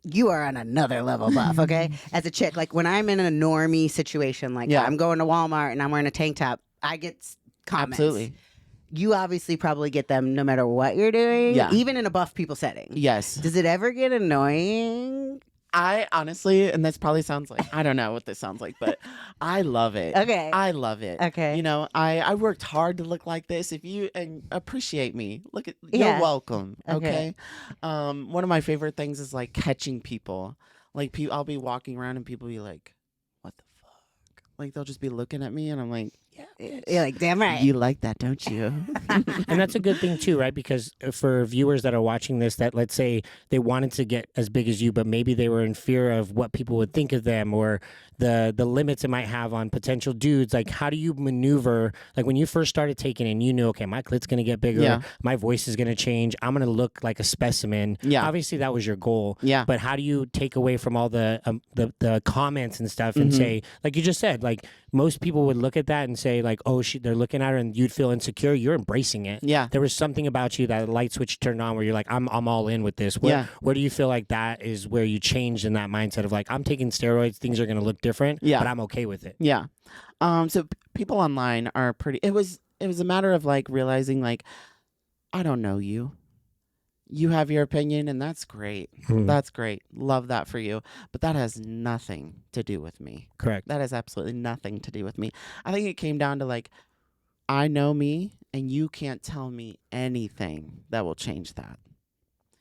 you are on another level buff, okay? As a chick, like when I'm in a normie situation, like I'm going to Walmart and I'm wearing a tank top, I get comments. Absolutely. You obviously probably get them no matter what you're doing, even in a buff people setting. Yes. Does it ever get annoying? I honestly, and this probably sounds like, I don't know what this sounds like, but I love it. Okay. I love it. Okay. You know, I worked hard to look like this. If you appreciate me, look at, you're welcome. Okay. One of my favorite things is like catching people. Like I'll be walking around and people be like, what the fuck? Like they'll just be looking at me and I'm like, yeah, you're like, damn right. You like that, don't you? And that's a good thing too, right? Because for viewers that are watching this, that let's say they wanted to get as big as you, but maybe they were in fear of what people would think of them, or the limits it might have on potential dudes. Like, how do you maneuver? Like when you first started taking it, you knew, okay, my clit's going to get bigger. My voice is going to change. I'm going to look like a specimen. Yeah. Obviously that was your goal. Yeah. But how do you take away from all the comments and stuff and say, like you just said, like most people would look at that and say like, oh, they're looking at her, and you'd feel insecure. You're embracing it. Yeah. There was something about you, that light switch turned on, where you're like, I'm all in with this. Where do you feel like that is where you changed in that mindset of like, I'm taking steroids, things are going to look different, but I'm okay with it? Yeah. So people online are pretty, it was a matter of like realizing like, I don't know you. You have your opinion and that's great. That's great. Love that for you. But that has nothing to do with me. Correct. That has absolutely nothing to do with me. I think it came down to like, I know me and you can't tell me anything that will change that.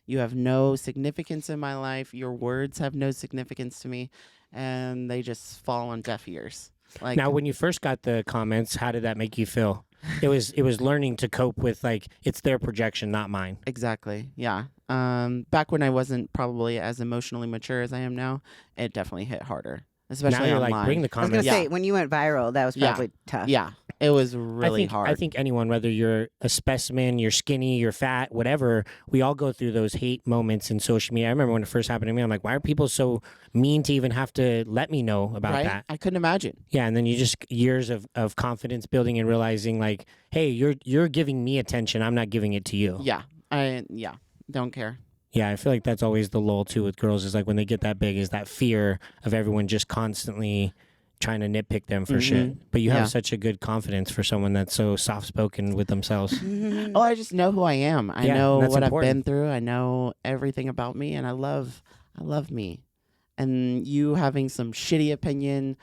You have no significance in my life. Your words have no significance to me, and they just fall on deaf ears. Like, now, when you first got the comments, how did that make you feel? It was learning to cope with like, it's their projection, not mine. Exactly. Yeah. Back when I wasn't probably as emotionally mature as I am now, it definitely hit harder. Especially now you're online. like, bring the I was comments. gonna say, when you went viral, that was probably tough. Yeah. It was really hard. I think anyone, whether you're a specimen, you're skinny, you're fat, whatever, we all go through those hate moments in social media. I remember when it first happened to me, I'm like, why are people so mean to even have to let me know about right? that? I couldn't imagine. Yeah, and then you just years of confidence building and realizing like, hey, you're giving me attention, I'm not giving it to you. Yeah. Don't care. Yeah, I feel like that's always the lull too with girls is like when they get that big is that fear of everyone just constantly trying to nitpick them for shit. But you have such a good confidence for someone that's so soft spoken with themselves. Oh, I just know who I am. I Yeah, know that's what important. I've been through. I know everything about me, and I love me. And you having some shitty opinion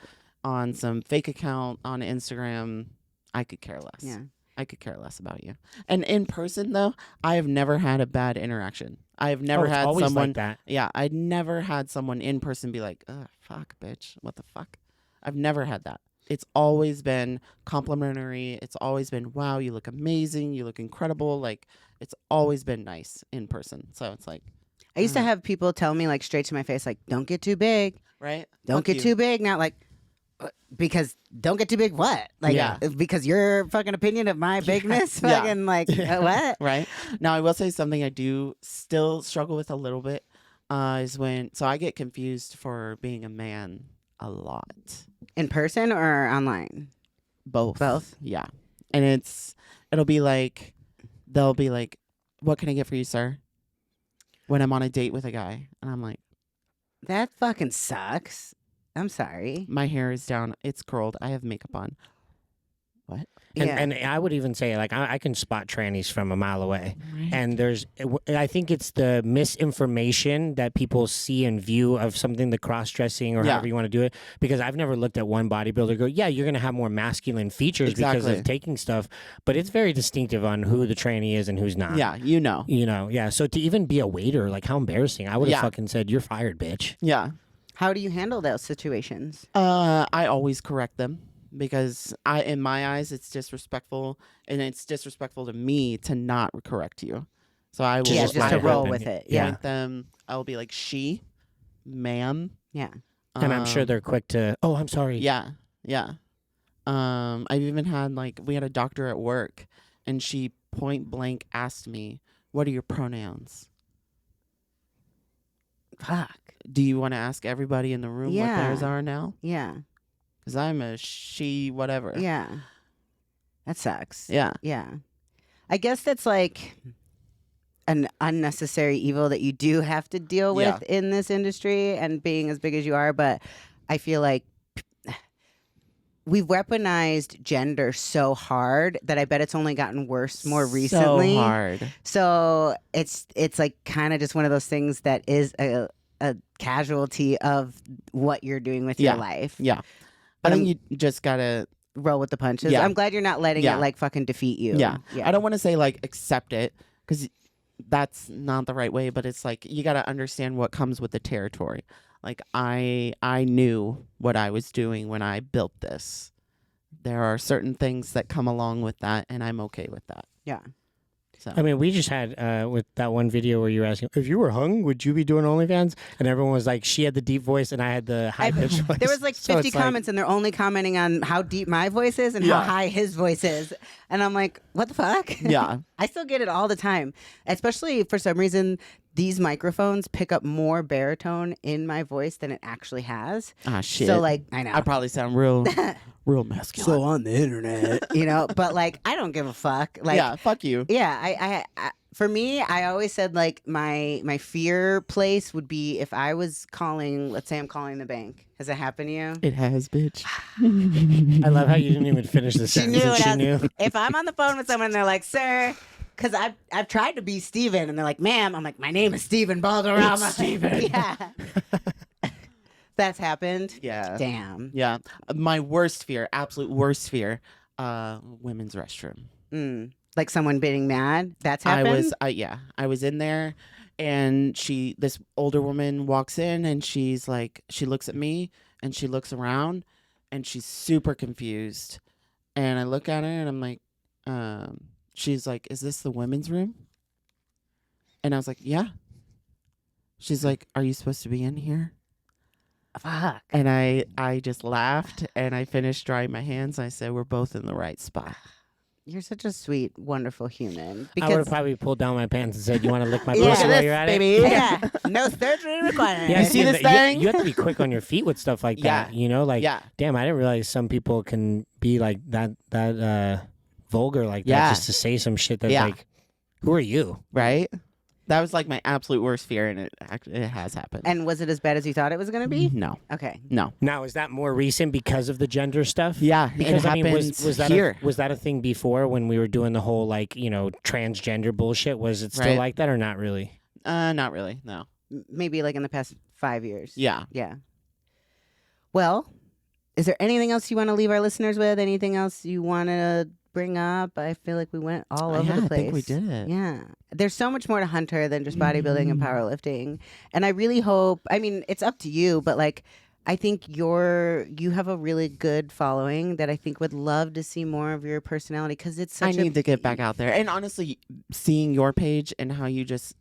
on some fake account on Instagram, I could care less. Yeah. I could care less about you. And in person, though, I have never had a bad interaction. I have never it's had always someone. like that. Yeah, I'd never had someone in person be like, "Ugh, fuck, bitch, what the fuck." I've never had that. It's always been complimentary. It's always been, wow, you look amazing. You look incredible. Like, it's always been nice in person. So it's like, I used to have people tell me like straight to my face, like, don't get too big. right? Don't Fuck get you. too big. Not like, because don't get too big. What? Like, Yeah. because your fucking opinion of my bigness, Yeah. fucking like, what? Right? Now, I will say something I do still struggle with a little bit is so I get confused for being a man a lot. In person or online? Both. Both? Yeah. And they'll be like, what can I get for you, sir? When I'm on a date with a guy. And I'm like, That fucking sucks. I'm sorry. my hair is down. It's curled. I have makeup on. What? And I would even say, like, I can spot trannies from a mile away. And I think it's the misinformation that people see and view of something, the cross-dressing or however you want to do it. Because I've never looked at one bodybuilder go, yeah, you're going to have more masculine features because of taking stuff. But it's very distinctive on who the tranny is and who's not. Yeah, you know. Yeah. So to even be a waiter, like, how embarrassing. I would have fucking said, you're fired, bitch. Yeah. How do you handle those situations? I always correct them. Because in my eyes, it's disrespectful, and it's disrespectful to me to not correct you. So I will just to roll with it. Yeah. correct them. I will be like, she, ma'am. Yeah. And I'm sure they're quick to, oh, I'm sorry. Yeah, yeah. I've even had we had a doctor at work, and she point blank asked me, "What are your pronouns?" Fuck. Do you want to ask everybody in the room what theirs are now? Yeah. Because I'm a she, whatever. Yeah. That sucks. Yeah. Yeah. I guess that's like an unnecessary evil that you do have to deal with in this industry and being as big as you are. But I feel like we've weaponized gender so hard that I bet it's only gotten worse more recently. So hard. So it's like kind of just one of those things that is a casualty of what you're doing with your life. Yeah. I think you just gotta roll with the punches. Yeah. I'm glad you're not letting it like fucking defeat you. Yeah. I don't want to say accept it, because that's not the right way, but it's like you got to understand what comes with the territory. Like I knew what I was doing when I built this. There are certain things that come along with that, and I'm okay with that. Yeah. So I mean, we just had with that one video where you were asking, if you were hung, would you be doing OnlyFans? And everyone was like, she had the deep voice and I had the high pitched voice. There was like So 50 it's like- comments and they're only commenting on how deep my voice is and how high his voice is. And I'm like, what the fuck? Yeah. I still get it all the time. Especially for some reason, these microphones pick up more baritone in my voice than it actually has. Ah, shit. So like, I know. I probably sound real masculine. on the internet, but like, I don't give a fuck. Like, yeah, fuck you. Yeah, I for me, I always said like my fear place would be if I was calling, let's say I'm calling the bank. Has it happened to you? It has, bitch. I love how you didn't even finish the She sentence. knew and it. she knew. If I'm on the phone with someone and they're like, sir, because I've tried to be Steven and they're like, ma'am, I'm like, my name is Steven Balderrama. It's Steven. Yeah. That's happened. Yeah. Damn. Yeah. My worst fear, absolute worst fear, women's restroom. Like someone being mad. That's happened. I was in there, and this older woman walks in, and she's like, she looks at me, and she looks around, and she's super confused, and I look at her, and I'm like, she's like, is this the women's room? And I was like, yeah. She's like, are you supposed to be in here? Fuck. And I just laughed and I finished drying my hands. I said, we're both in the right spot. You're such a sweet, wonderful human. I would Because have probably pulled down my pants and said, "You want to lick my Yeah. pussy Look at while this, you're at baby. it?" yeah, no surgery required. Yeah, You see this thing? You have to be quick on your feet with stuff like that. You know, like, Yeah. damn, I didn't realize some people can be like that vulgar like that Yeah. just to say some shit that's Yeah. like, who are you? Right? That was like my absolute worst fear, and it has happened. And was it as bad as you thought it was going to be? No. Okay. No. Now, is that more recent because of the gender stuff? Yeah. Because it I mean, happens was that here. was that a thing before when we were doing the whole like transgender bullshit? Was it still Right. like that or not really? Not really. No. Maybe like in the past 5 years. Yeah. Yeah. Well, is there anything else you want to leave our listeners with? Anything else you want to bring up? I feel like we went all over the place. I think we did it. Yeah. There's so much more to Hunter than just bodybuilding and powerlifting. And I really hope, I mean, it's up to you, but like, I think you have a really good following that I think would love to see more of your personality because it's such I need to get back out there. And honestly, seeing your page and how you just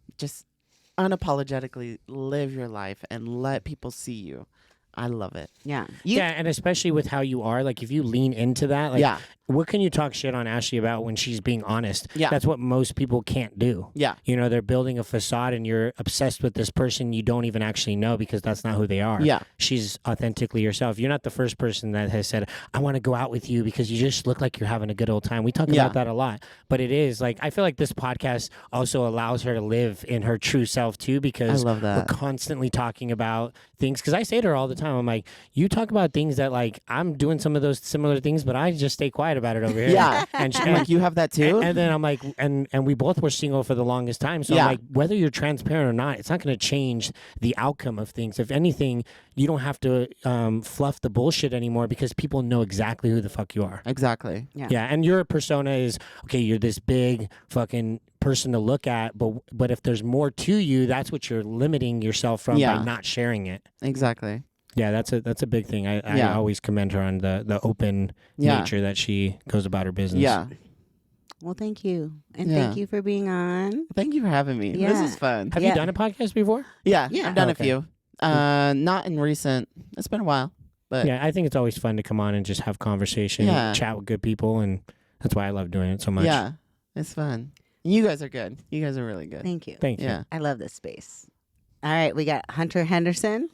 unapologetically live your life and let people see you. I love it. Yeah. Yeah, and especially with how you are, like if you lean into that, like Yeah. what can you talk shit on Ashley about when she's being honest? Yeah. That's what most people can't do. Yeah. You know, they're building a facade and you're obsessed with this person you don't even actually know because that's not who they are. Yeah. She's authentically yourself. You're not the first person that has said, I want to go out with you because you just look like you're having a good old time. We talk Yeah. about that a lot. But it is like, I feel like this podcast also allows her to live in her true self too because I love that. we're constantly talking about things. Because I say to her all the time, I'm like, you talk about things that like, I'm doing some of those similar things, but I just stay quiet about it over here. Yeah. And, I'm like, you have that too? and then I'm like, and we both were single for the longest time. So Yeah. I'm like, whether you're transparent or not, it's not going to change the outcome of things. If anything, you don't have to fluff the bullshit anymore because people know exactly who the fuck you are. Exactly. Yeah. And your persona is, okay, you're this big fucking person to look at, but if there's more to you, that's what you're limiting yourself from Yeah. by not sharing it. Exactly. Yeah, that's a big thing. I Yeah. always commend her on the open Yeah. nature that she goes about her business. Yeah. Well, thank you. And Yeah. thank you for being on. Thank you for having me. Yeah. This is fun. Have Yeah. you done a podcast before? Yeah. Yeah. I've done Okay. a few. Not in recent. It's been a while. But Yeah, I think it's always fun to come on and just have conversation, Yeah. chat with good people, and that's why I love doing it so much. yeah, it's fun. You guys are good. You guys are really good. Thank you. Thank you. Yeah. I love this space. All right, we got Hunter Henderson,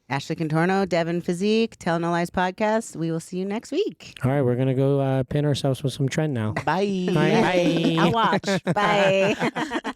Ashley Contorno, Devin Physique, Tell No Lies podcast. We will see you next week. All right, we're gonna go pin ourselves with some trend now. Bye. Bye. I'll watch. Bye.